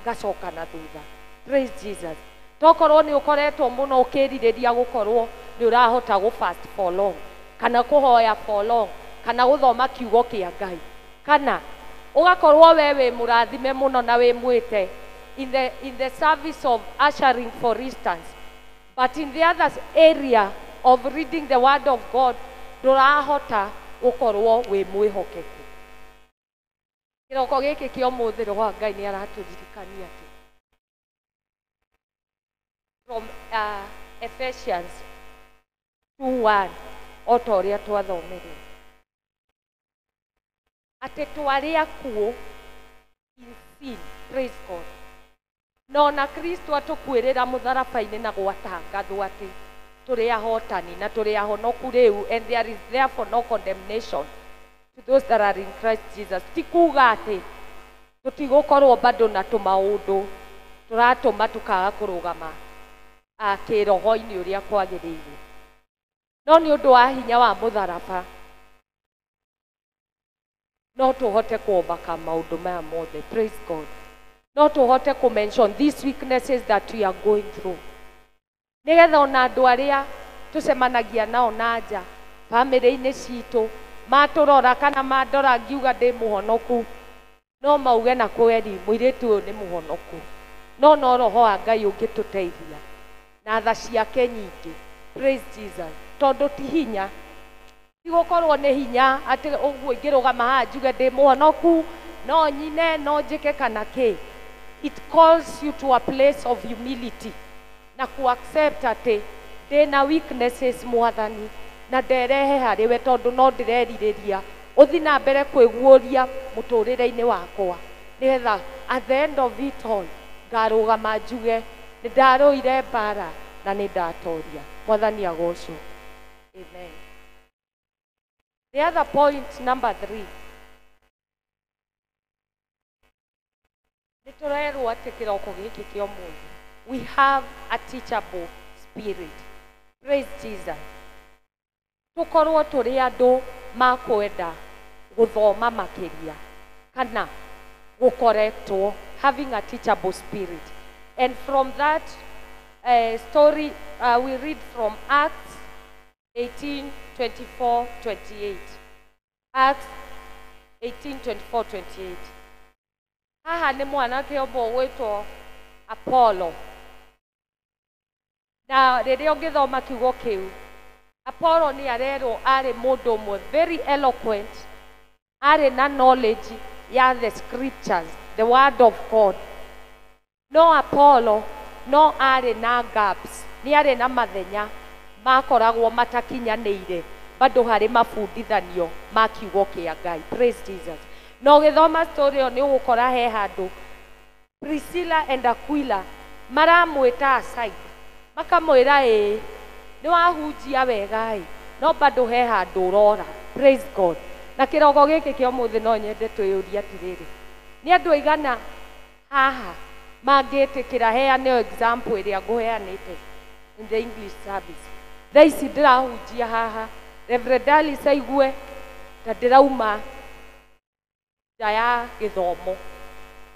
gacoka na thutha. Praise Jesus. Tokorwo ni ukoretwo muno ukiririria gukorwo ni urahota go fast for long kana kuhoya for long kana guthoma kiugo kia Ngai kana ugakorwo wewe murathime muno na we mwite in the service of ushering for instance, but in the other area of reading the word of God ndurahota gukorwo we mwihokeku. Kiroko giki kio muthi roho wa Ngai ni araturirikania ati from Ephesians 2:1 otoria twathomere ati twari akuo in sin. Praise God. No na Kristo atukwirira mutharabaini na gwatangathwo ati turi ahotani na turi ahonoku riu, and there is therefore no condemnation to those that are in Christ Jesus. Tikuga ati tutigukorwo bado na tumaundu turatuma tukaga kurugama kiroho-ini uria kwagiriire, no ni undu wa hinya wa mutharaba no tuhote kuombaka maundu maya mothe. Praise God. No tuhote ku mention these weaknesses that we are going through, nigetha ona andu aria tucemanagia nao na nja family-ini citu maturora kana mandora ngiuga ndi muhonoku no mauge na kweri muiritu uyu ni muhonoku, no roho wa Ngai ungituteithia na tha ciake nyingi. Praise Jesus. Tondu ti hinya tigukorwo ni hinya ati uguo ingirugama haha njuge ndi muhonoku no nyine no njike kana ki. It calls you to a place of humility na ku accept ati ndina weaknesses mwathani na nderehe hariwe tondu no ndireririria uthi na mbere kwiguuria muturire-ini wakwa nigetha at the end of it all ngarugama njuge ni ndaruire mbara na ni ndatoria. Mwathani agocwo. Amen. The other point, number 3, niturerwo ati kiroko giki kia umuthi we have a teachable spirit. Praise Jesus. Tukorwo turi andu makwenda guthoma makiria kana gukoretwo having a teachable spirit, and from that story we read from Acts 18:24-28. Acts 18:24-28. Haha ni mwanake omwe gwitwo Apollo, na riria ungithoma kiugo kiu Apollo ni arerwo ari mundu umwe very eloquent, ari na knowledge ya the scriptures, the word of God. No Apollo no ari na gaps, ni ari na mathenya makoragwo matakinyanĩire bado hari mabundithanio ma kiugo kia Ngai. Praise Jesus. No githoma story yo ni ugukora he handu Priscilla and Aquila maramwita aside makamwira ni wahunjia wega no bado he handu urora. Praise God. Na kiroko giki kia umuthi no nyende twiyuria atiriri ni andu aigana haha mangitikira heane example iria nguheanite in the English service. Thaici ndirahunjia haha Reverend Alice aigue ta ndirauma nja ya githomo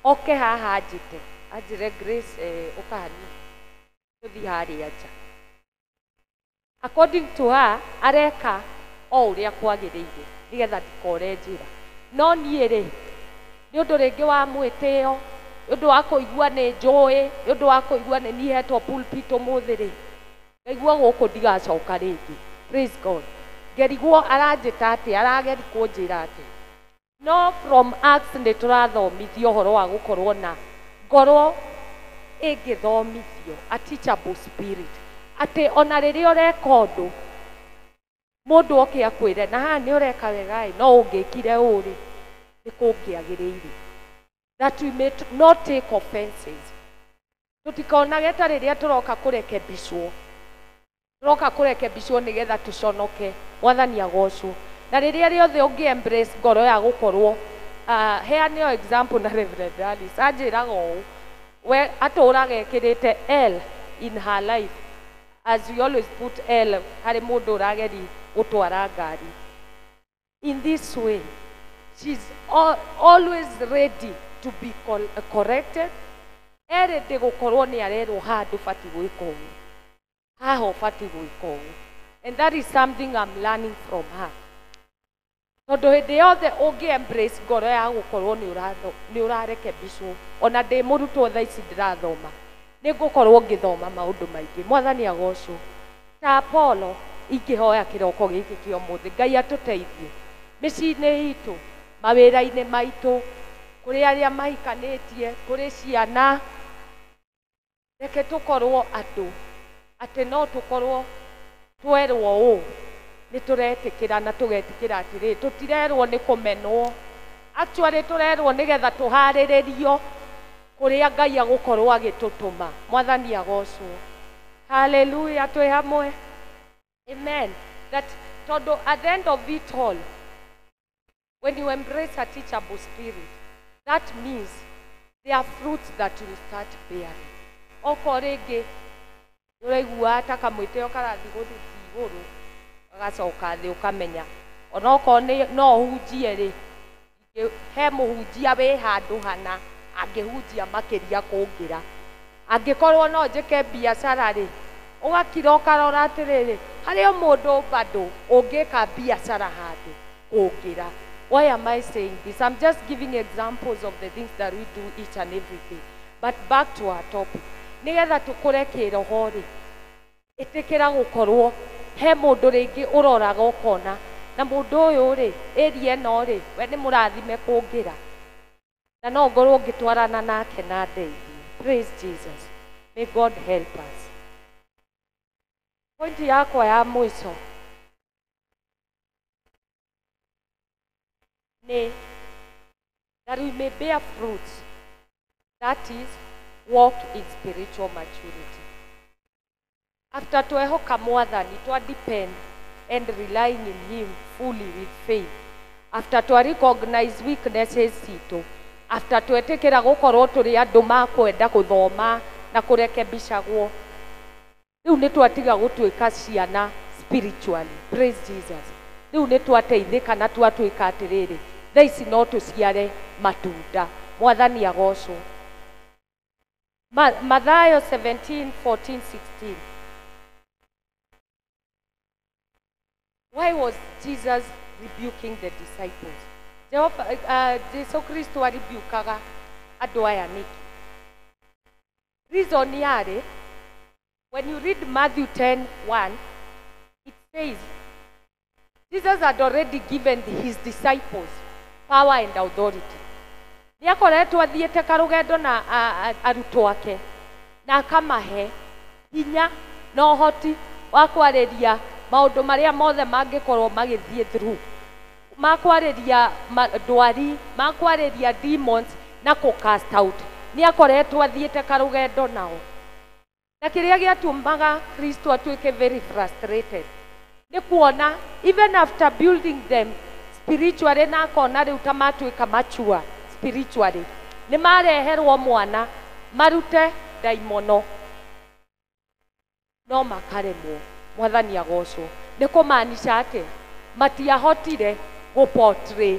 oke haha njite anjire Grace ukani tuthi haria nja according to her areka o uria kwagiriire nigetha ndikore njira, no niĩ rĩ nĩ ũndũ rĩngĩ wa mwĩtĩo, nĩ ũndũ wa kũigua nĩ njũĩ, nĩ ũndũ wa kũigua nĩ niĩ hetwo pulpit ũmũthĩ rĩ ngaigua gũkũ ndigacoka rĩngĩ. Praise God. Ngerigwo aranjĩta atĩ arageri kũnjĩra atĩ no from Acts nĩ tũrathomithio ũhoro wa gũkorwo na ngoro ĩngĩthomithio, a teachable spirit, atĩ ona rĩrĩa ũreka ũndũ mundu oke akwire na haha nĩ ũreka wega no ũngĩkire ũrĩ nĩ kũngĩagĩrĩire, that we may not take offenses. tutikonage ta riria turoka kurekebishwo turoka kurekebishwo nigetha tuconoke. Mwathani agocwo. Na riria riothe ungi embrace ngoro ya gukorwo heane example na Reverend Alice anjiraga ũũ we atũraga ekĩrĩte L in her life, as we always put L harĩ mũndũ ũrageri gũtwara ngari. In this way she's always ready to be corrected, ready gukorwo ni arerwo handũ bati gwĩka ũũ, haha ũbati gwĩka ũũ. And that is something I'm learning from her. Tondu hindi yothe ungi embrace ngoro ya gukorwo ni urarekebishwo, ona ndi murutwo tha ici ndirathoma ni ngukorwo ngithoma maundu maingi. Mwathani agocwo. Ta Apollo ingihoya kiroko giki kio muthi, Ngai atuteithie micii-ini itu, mawira-ini maitu, kuri aria mahikanitie, kuri ciana, reke tukorwo andu ati no tukorwo twerwo ũũ ni turetikira na tugetikira atiri tutirerwo ni kumenwo, actually turerwo nigetha tuhariririo kuria Ngai agukorwo agitutuma. Mwathani agocwo. Hallelujah. Twi hamwe. Amen. That tondu at the end of it all, when you embrace a teachable spirit, that means there are fruits that you start bearing. Oko ringi uraigua ata kamwiteo karathi guthi iguru agacoka thi ukamenya ona oko no hunjie ri he muhunjia wi handu hana angihunjia makiria kungira, angikorwo no njike biacara ri ugakira ukarora atiriri haria mundu bado ungika biacara handu kungira. Why am I saying this? I'm just giving examples of the things that we do each and every day. But back to our topic. Nigetha tukure kiroho ri itikira gukorwo he mundu ringi uroraga ukona na mundu uyu ri area no ri we ni murathime kungira na no ngorwo ngitwarana nake na ndeithie. Praise Jesus. May God help us. Point yakwa ya mwisho ni that we may bear fruits, that is walk in spiritual maturity. After twehoka Mwathani, twa depend and relying in him fully with faith, after twa recognize weaknesses citu, after twetikira gukorwo turi andu makwenda guthoma na kurekebishagwo, riu ni twatiga gutwika ciana spiritually. Praise Jesus. Riu ni twateithika na twatwika atiriri thaa ici no tuciare matunda. Mwathani agocwo. Mathayo 17:14-16. Why was Jesus rebuking the disciples? Jesu Kristo aribukaga andu aya niki. Reason yari, when you read Matthew 10:1, it says Jesus had already given his disciples power and authority. Ni akoretwo athiete karugendo na arutwo ake na akamahe hinya na uhoti wa kwariria maundu maria mothe mangikorwo magithie through, makwariria ndwari, makwariria demons na ku cast out. Ni akoretwo athiete karugendo nao, na kiria giatumaga Kristo atuike very frustrated ni kuona even after building them spiritually na kona riu ta matuika mature spiritually, ni mareherwo mwana marute daimono no makaremwo. Mwathani agocwo. Ni kumaanisha ati matiahotire guportray,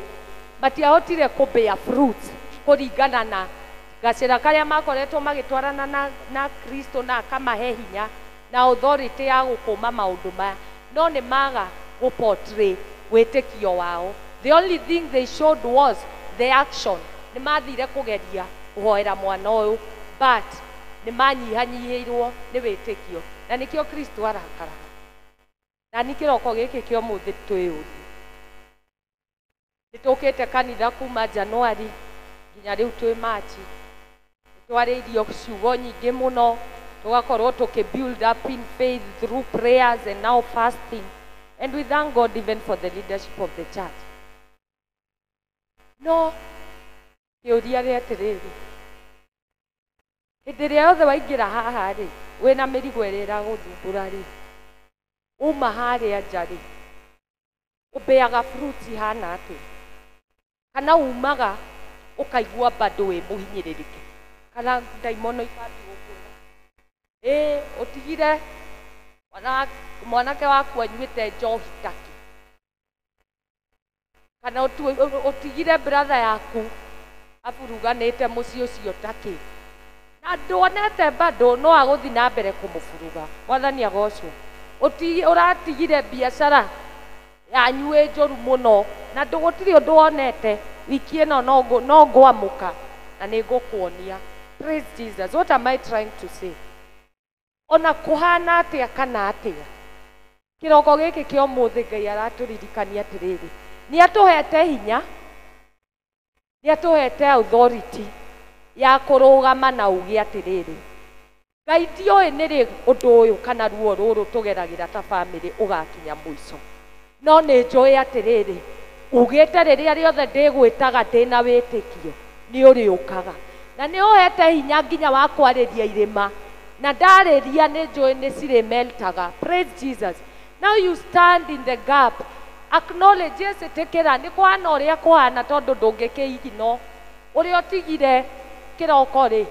matiahotire kubear fruits kuringana na gacira karia makoretwo magitwarana na Kristo na akamahe hinya na authority ya gukuma maundu maya, no ni maga guportray witikio wao. The only thing they showed was the action. Ni mathire kugeria kuhoera mwana uyu, but ni manyihanyihirwo ni witikio, na nikio Kristo arakara. Na nikiroko giki kio muthi twiyuri nitukite kanitha kuma January nginya riu twi March, twaririo ciugo nyingi muno, tugakorwo build up in faith through prayers and now fasting, and we thank God even for the leadership of the church. No kiuria ri atiriri, hĩndĩ ĩrĩa yothe waingĩra haha rĩ wĩna mĩrigo ĩrĩa ĩragũthumbũra rĩ uma harĩa nja rĩ ũbeaga fruits hana atĩ kana umaga ũkaigua bado wĩ mũhinyĩrĩrĩke kana ndaimono ibathi gũkũra ũtigire mwanake waku anyuĩte njohi taki kana ũtigire brother yaku aburuganĩte mũciĩ ũcio taki na ndwonete bado no agũthi na mbere kũmũburuga mwathani agocwo ũratigire biacara yanyu ĩ njũru mũno na ndũgũtirĩ ũndũ wonete wiki ĩno no ngwamũka na nĩ ngũkuonia. Praise Jesus. What am I trying to say? Ona kũhana atĩa kana atĩa kĩroko gĩkĩ kĩa ũmũthĩ Ngai aratũririkania atĩrĩrĩ nĩ atũhete hinya nĩ atũhete authority ya kũrũgama na uge atĩrĩrĩ Ngai ndiũĩ nĩ rĩ ũndũ ũyũ kana ruo rũrũ tũgeragĩra ta bamĩrĩ ũgakinya mũico no nĩ njũĩ atĩrĩrĩ ugĩte rĩrĩa rĩothe ndĩgwĩtaga ndĩna wĩtĩkio nĩ ũrĩũkaga na nĩ ũhete hinya nginya wa kwarĩria irĩma na ndarĩria nĩ njũĩ nĩ cirĩmeltaga. Praise Jesus. Now you stand in the gap, acknowledge ĩtĩkĩra nĩ kũhana ũrĩa kũhana tondũ ndũngĩkĩigino ũrĩa ũtigire kĩroko rĩ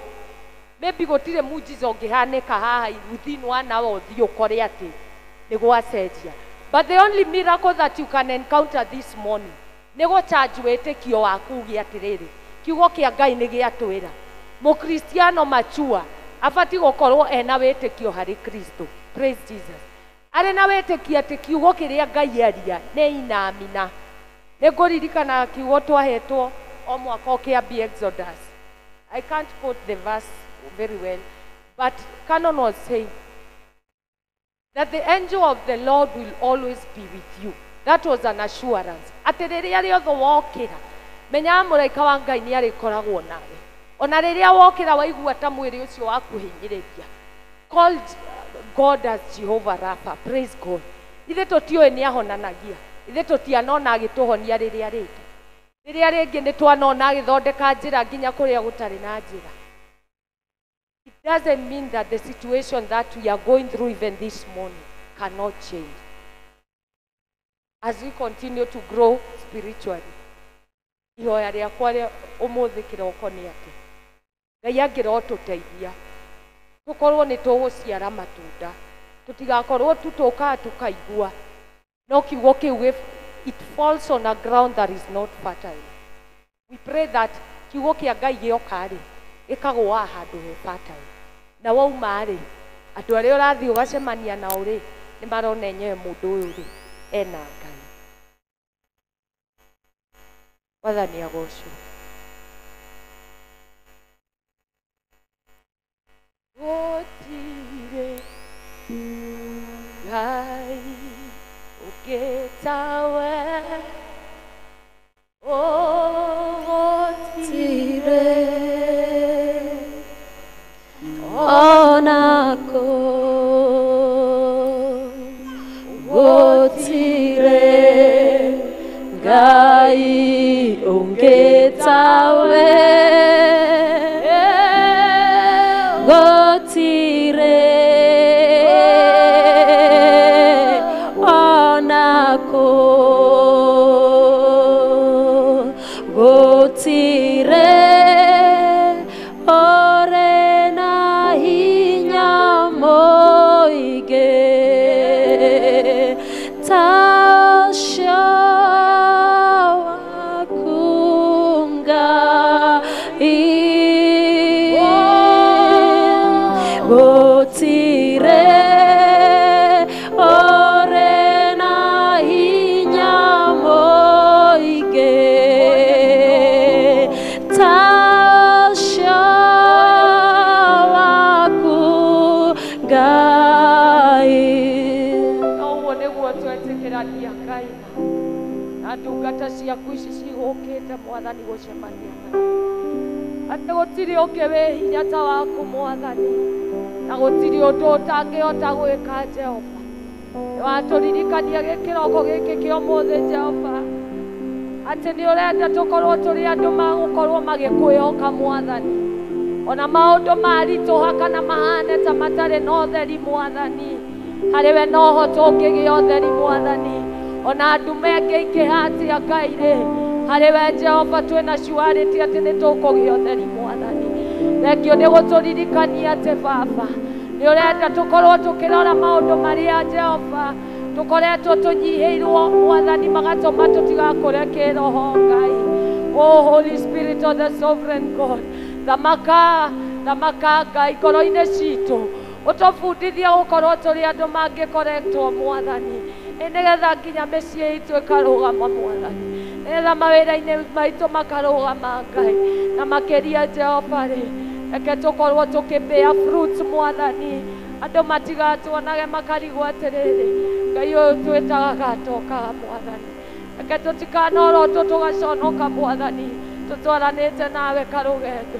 maybe gũtirĩ mũjiza ũngĩhanĩka haha within 1 hour ũthiĩ ũkore atĩ nĩ gwacenjia. But the only miracle that you can encounter this morning nĩ gũchange wĩtĩkio waku uge atĩrĩrĩ kiugo kĩa Ngai nĩ gĩatwĩra mũkristiano machua abati gũkorwo ena wĩtĩkio harĩ Kristo. Praise Jesus. Arĩ na wĩtĩkio atĩ kiugo kĩrĩa Ngai aria nĩ inamina. Nĩ ngũririkana kiugo twahetwo o mwaka ũkĩambia Exodus. I can't quote the verse very well, but Canon was saying that the angel of the Lord will always be with you. That was an assurance. Atĩ rĩrĩa rĩothe wokĩra menya mũraika wa Ngai nĩ arĩkoragwo nawe. Ona rĩrĩa wokĩra waigua ta mwĩrĩ ũcio wakuhinyĩrĩria. Call God as Jehovah Rapha. Praise God. Ithe tũtiũĩ nĩ ahonanagia. Ithe tũtianona agĩtũhonia rĩrĩa rĩngĩ. Rĩrĩa rĩngĩ nĩ twanona agĩthondeka njĩra nginya kũrĩa gũtarĩ na njĩra. It doesn't mean that the situation that we are going through even this morning cannot change. As we continue to grow spiritually, ihoya rĩakwa rĩa ũmũthĩ kĩroko nĩ atĩ Ngai angĩrotũteithia tũkorwo nĩ tũgũciara matunda tũtigakorwo tũkaga tũkaigua no kiugo kĩu if it falls on a ground that is not fertile. We pray that kiugo kĩa Ngai gĩoka rĩ ĩkagwa handũ he fertile na wauma rĩ andũ arĩa ũrathiĩ ũgacemania nao rĩ nĩ marona enyewe mũndũ ũyũ rĩ ena Ngai. Mwathani agocwo. Gũtirĩ Ngai ũngĩ tawe gũtirĩ ona kũ gũtirĩ Ngai ũngĩ tawe gũtirĩ ona kũ gũtirĩ ore na hinya mũingĩ ta ũcio waku Ngai gũtirĩ ore na hinya mũingĩ ta ũcio waku Ngai. Ũguo nĩguo twetĩkĩrania Ngai na ndungata ciaku ici cigũkĩte Mwathani gũcemania nawe atĩ gũtirĩ ũngĩ wĩ hinya ta waku Mwathani na gũtirĩ ũndũ ũtangĩhota gwĩka Jehova. Nĩwatũririkania gĩkĩroko gĩkĩ kĩa ũmũthĩ Jehova atĩ nĩ ũrenda tũkorwo tũrĩ andũ magũkorwo magĩkwĩhoka Mwathani ona maundu marituha kana mahane ta matare no theri mwathani hariwe no ho tungigĩa ũtheri mwathani ona andu mengĩingĩha atĩa Ngai hariwe Jehova twĩna surety atĩ nĩ tũkũgĩa ũtheri mwathani. Thengio nĩ gũtũririkania atĩ Baba nĩ ũrenda tũkorwo tũkĩrora maũndũ marĩa Jehova tũkoretwo tũnyihĩirwo mwathani magatũma tũtigakũre kĩroho Ngai. Oh Holy Spirit of the Sovereign God, thamaka Ngai ngoro-inĩ citũ ũtũbundithie gũkorwo tũrĩ andũ mangĩkoretwo mwathani nĩgetha nginya mĩciĩ itũ ĩkarũgama mwathani, nĩgetha mawĩra-inĩ maitũ makarũgama Ngai, na makĩria Jehova reke tũkorwo tũkĩbear fruits mwathani, andũ matigatuonage makarigwo atĩrĩrĩ Ngai ũyũ twĩtaga gatokaga mwathani, reke tũtikanorotwo tũgaconoka mwathani tutwaranĩte nawe karũgendo.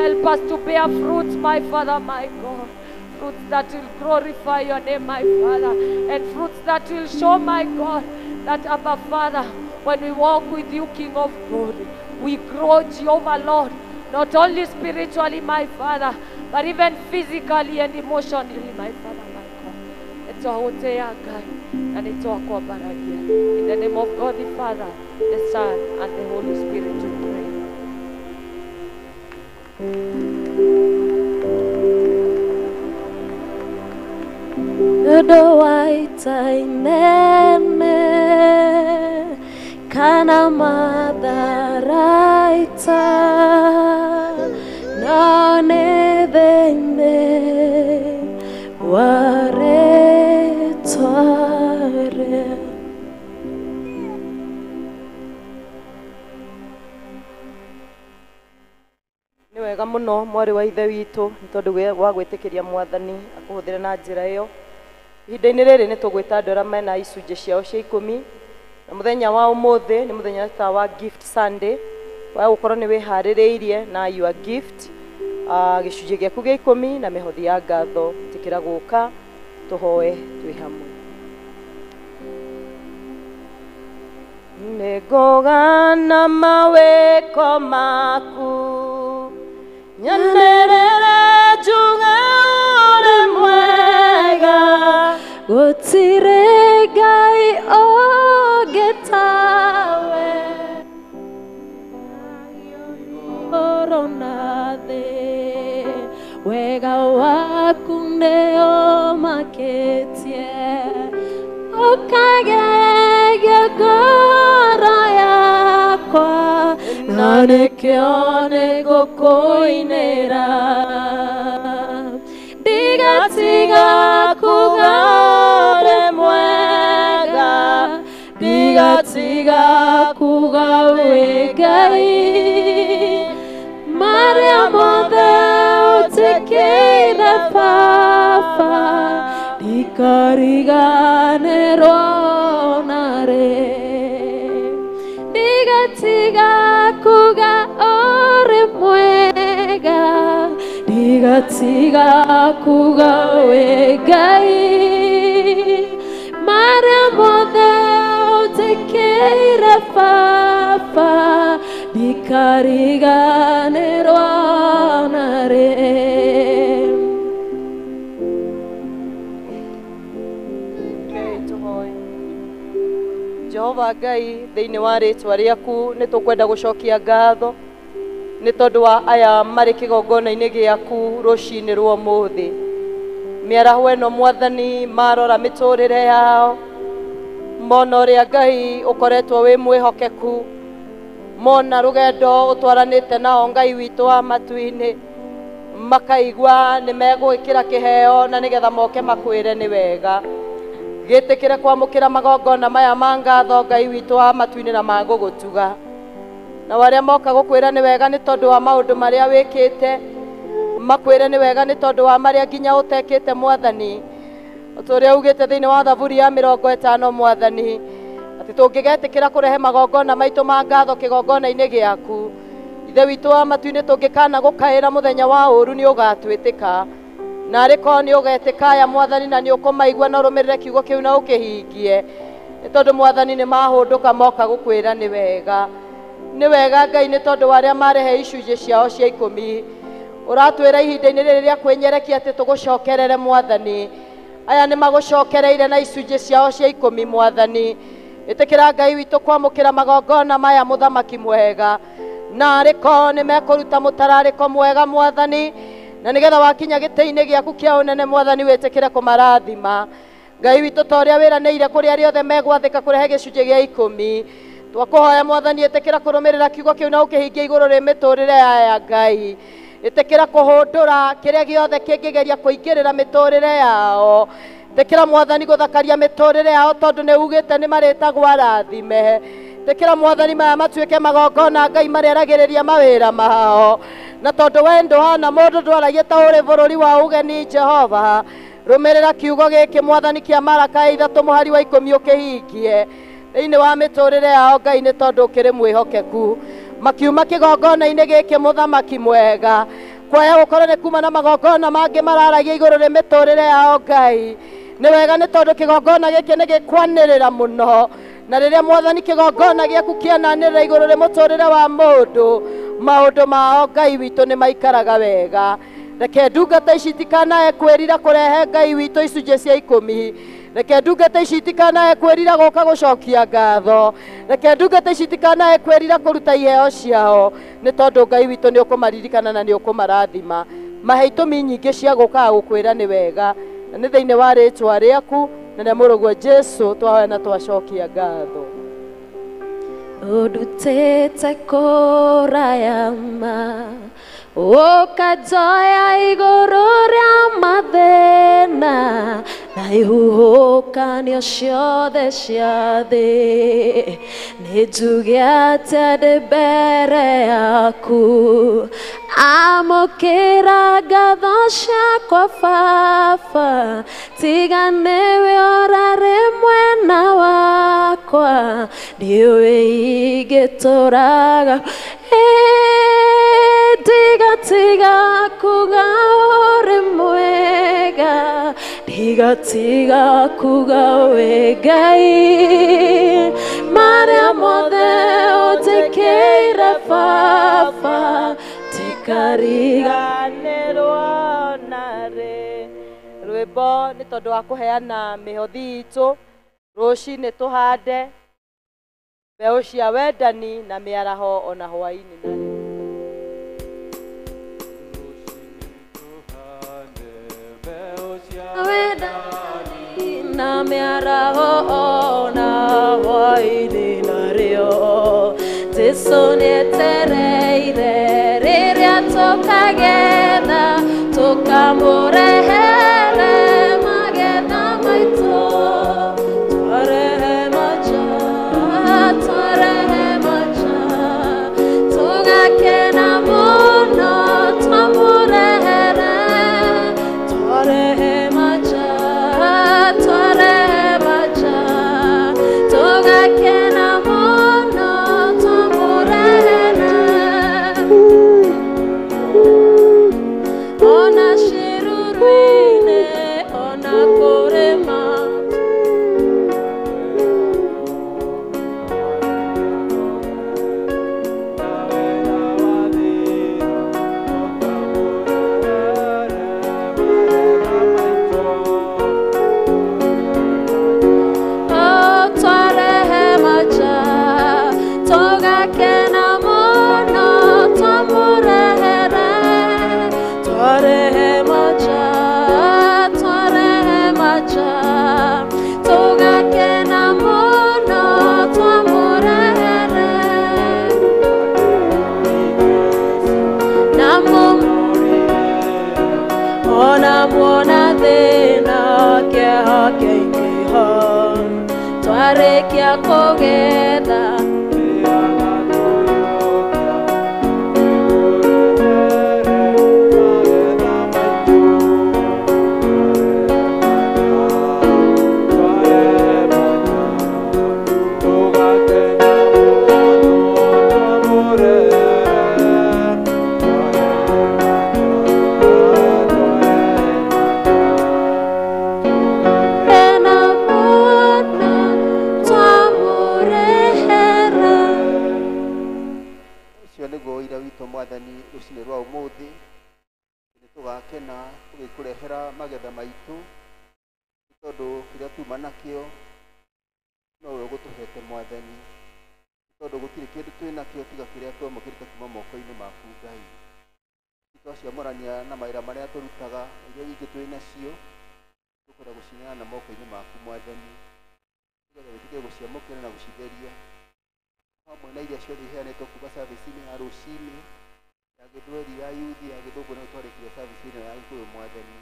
Help us to bear fruits, my Father, my God. Fruits that will glorify your name, my Father. And fruits that will show, my God, that Abba Father, when we walk with you, King of glory, we grow, Jehovah Lord, not only spiritually, my Father, but even physically and emotionally, my Father, my God. In the name of God the Father, the Son, and the Holy Spirit, we pray. Ndowaita inene kana matharaita none thĩinĩ wa rĩĩtwa rĩaku. Nĩ wega mũno mwarĩ wa ithe witũ nĩ tondũ wa gwĩtĩkĩria mwathani akũhũthĩre na njĩra ĩyo. Ihinda-inĩ rĩrĩ nĩ tũgwĩta andũ arĩa mena icunjĩ ciao cia 10 na mũthenya wa ũmũthĩ nĩ mũthenya ta wa gift Sunday, wa gũkorwo nĩ wĩharĩrĩirie na your gift gĩcunjĩ gĩaku gĩa 10 na mĩhothi ya ngatho. Tĩkĩra gũka tũhoe twĩ hamwe. Nĩngũgana mawĩko maku nyanĩrĩre njuge ũrĩ mwega, gũtirĩ Ngai ũngĩ tawe igũrũ na thĩ, wega waku nĩũmakĩtie ũkagegia ngoro yakwa na nĩkĩo nĩngũkũinĩra, ndigatiga kuga ũrĩ mwega, ndigatiga kuga wĩ Ngai, marĩa mothe ũtĩkĩire Baba, ndikariganĩrwo na rĩ, ndigatiga kuga ũrĩ mwega, ndigatiga kuga wĩ Ngai, marĩa mothe ũtĩkĩire Baba, ndikariganĩrwo na rĩ. Jehova Ngai, thĩinĩ wa rĩĩtwa rĩaku nĩ tũkwenda gũcokia ngatho nĩ tondũ wa aya marĩ kĩgongona-inĩ gĩaku rũcinĩ rwa ũmũthĩ. Mĩaraho ĩno mwathani marora mĩtũrĩre yao, mona ũrĩa Ngai ũkoretwo wĩ mwĩhokeku, mona rũgendo ũtwaranĩte nao Ngai witũ wa matu-inĩ, makaigua nĩ megwĩkĩra kĩheo na nĩgetha moke makwĩre nĩ wega. Gĩtĩkĩre kwamũkĩra magongona maya ma ngatho Ngai witũ wa matu-inĩ na magũgũtuga, na warĩa moka gũkwĩra nĩ wega nĩ tondũ wa maũndũ marĩa wĩkĩte, makwĩre nĩ wega nĩ tondũ wa marĩa nginya ũtekĩte mwathani. Ũrĩa ugĩte thĩinĩ wa Thaburi ya 50 mwathani atĩ tũngĩgetĩkĩra kũrehe magongona maitũ ma ngatho kĩgongona-inĩ gĩaku, ithe witũ wa matu-inĩ tũngĩkana gũkaĩra mũthenya wa ũũru nĩ ũgatwĩtĩka, na arĩkorwo nĩ ũgetĩka aya mwathani na nĩ ũkũmaigua na ũrũmĩrĩre kiugo kĩu na ũkĩhingie, nĩ tondũ mwathani nĩ mahũndũka moka gũkwĩra nĩ wega. Nĩ wega Ngai nĩ tondũ wa arĩa marehe icunjĩ ciao cia 10, uratwira ihinda-inĩ rĩrĩ rĩa kwĩnyerekia atĩ tũgũcokerere Mwathani. Aya nĩ magũcokereire na icunjĩ ciao cia 10 Mwathani. Ĩtĩkĩra Ngai witũ kwamũkĩra magongona maya mũthamaki mwega, na arĩko nĩ mekũruta mũtararĩko mwega Mwathani, na nĩgetha wakinya gĩtĩ-inĩ gĩaku kĩa ũnene Mwathani wĩtĩkĩre kũmarathima. Ngai witũ ta ũrĩa wĩranĩire kũrĩ arĩa othe megwathĩka kũrehe gĩcunjĩ gĩa 10, twakũhoya Mwathani ĩtĩkĩra kũrũmĩrĩra kiugo kĩu na ũkĩhingia igũrũ rĩ mĩtũrĩre ya Ngai. Ĩtĩkĩra kũhũndũra kĩrĩa gĩothe kĩngĩgeria kũingĩrĩra mĩtũrĩre yao. Ĩtĩkĩra Mwathani gũthakaria mĩtũrĩre yao tondũ nĩ ugĩte nĩ marĩtagwo arathime. Ĩtĩkĩra Mwathani maya matuĩke magongona Ngai marĩaragĩrĩria mawĩra mao, na tondũ we ndũhana mũndũ ndwaragia ta ũrĩ bũrũri wa ũgeni Jehova. Rũmĩrĩra kiugo gĩkĩ Mwathani kĩa Malaka 3 mũhari wa 10 ũkĩhingie thĩinĩ wa mĩtũrĩre yao Ngai, nĩ tondũ ũkĩrĩ mwĩhokeku. Makiuma kĩgongona-inĩ gĩkĩ mũthamaki mwega, kwaya gũkorwo nĩ kuma na magongona mangĩ mararagia igũrũ rĩ mĩtũrĩre yao Ngai. Nĩ wega nĩ tondũ kĩgongona gĩkĩ nĩ gĩkwanĩrĩra mũno, na rĩrĩa Mwathani kĩgongona gĩaku kĩananĩrĩra igũrũ rĩ mũtũrĩre wa mũndũ, maũndũ mao Ngai witũ nĩ maikaraga wega. Reke ndungata ici itikanae kwĩrira kũrehe Ngai witũ icunjĩ cia 10. Reke ndungata ici itikanae kwĩrira gũka gũcokia ngatho. Reke ndungata ici itikanae kwĩrira kũruta iheo ciao, nĩ tondũ Ngai witũ nĩ ũkũmaririkana na nĩ ũkũmarathima. Mahe itũmi nyingĩ cia gũkaga gũkwĩra nĩ wega, na nĩ thĩinĩ wa rĩĩtwa rĩaku na rĩa mũrũguo Jesu twahoya na twacokia ngatho. Udutete kũraya ma ũkajoya igũrũ rĩa mathĩna na ihuhũkanio ciothe cia thĩ. Nĩ njuge atĩa ndĩ mbere yaku, amũkĩra ngatho ciakwa Baba, tiga nĩwe ũrarĩ mwena wakwa, ndiũĩ ingĩtũraga tiga kuga ũrĩ mwega, tiga kuga wĩ Ngai, marĩa mothe ũnjĩkĩire Baba, tikariganĩrwo narĩ. Rwĩmbo nĩ tondũ wa kũheana mĩhothi itũ. Rũciinĩ tũhande mbeũ cia wendani na mĩaraho ona hwainĩ narĩ. Na mĩaraho ona hwainĩ narĩo, Jesũ nĩetereire rĩrĩa tũkagetha, tũkamũrehere magetha maitũ. Twarehe maja, tũgakena mũno twamũrehere. Twarehe maja, tũgakena mũno twamũrehere. Ona ciĩruru-inĩ ona kũrĩma, twarehe maja, tũgakena mũno twamũrehere. Twarehe maja, tũgakena mũno twamũrehere. Ona muona thĩna kĩeha kĩingĩha, twarĩkia kũgetha Ũcio nĩguo ũira witũ Mwathani rũcinĩ rwa ũmũthĩ. tũgakena tũgĩkũrehera magetha maitũ tondũ kĩrĩa tuma nakĩo nowe ũgũtũhete Mwathani, tondũ gũtirĩ kĩndũ twĩ nakĩo tiga kĩrĩa twamũkĩrĩte kuma moko-inĩ maku Ngai. Twaciamũrania na mawĩra marĩa tũrutaga iria ingĩ twĩ nacio tũkwenda gũcineana moko-inĩ maku Mwathani, nĩgetha wĩtĩkĩre gũciamũkĩra na gũcitheria hamwe na iria ciothe iheanĩtwo kuma service-inĩ ya rũcinĩ, ya gĩthweri, ya yuthi, ya gĩthũngũ na twarĩkirie service-inĩ ya Gĩkũyũ Mwathani,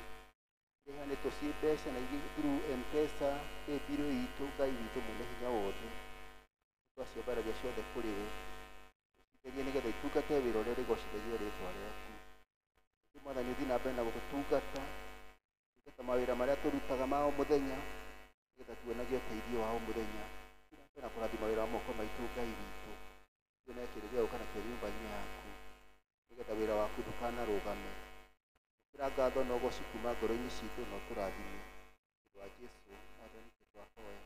iheanĩtwo ciĩ mbeca na ingĩ through M-Pesa, paybill itũ Ngai witũ mwene hinya wothe, twaciambaragia ciothe kũrĩ we ũcitherie nĩgetha itungate wĩra ũrĩa rĩgocithagio rĩtwa rĩaku. Mwathani ũthiĩ na mbere na gũtũtungata mawĩra marĩa tũrutaga ma o mũthenya, nĩgetha tuonagie ũteithio wa o mũthenya na kũrathima mawĩra wa moko maitũ Ngai witũ, tuone kĩrĩgĩo kana kĩrĩ nyũmba-inĩ yaku, nĩgetha wĩra waku ndũkanarũgame. Tũkĩra ngatho na ũgoci kuma ngoro-inĩ citũ na ũtũrathime wa Jesũ Mwathani twahoya.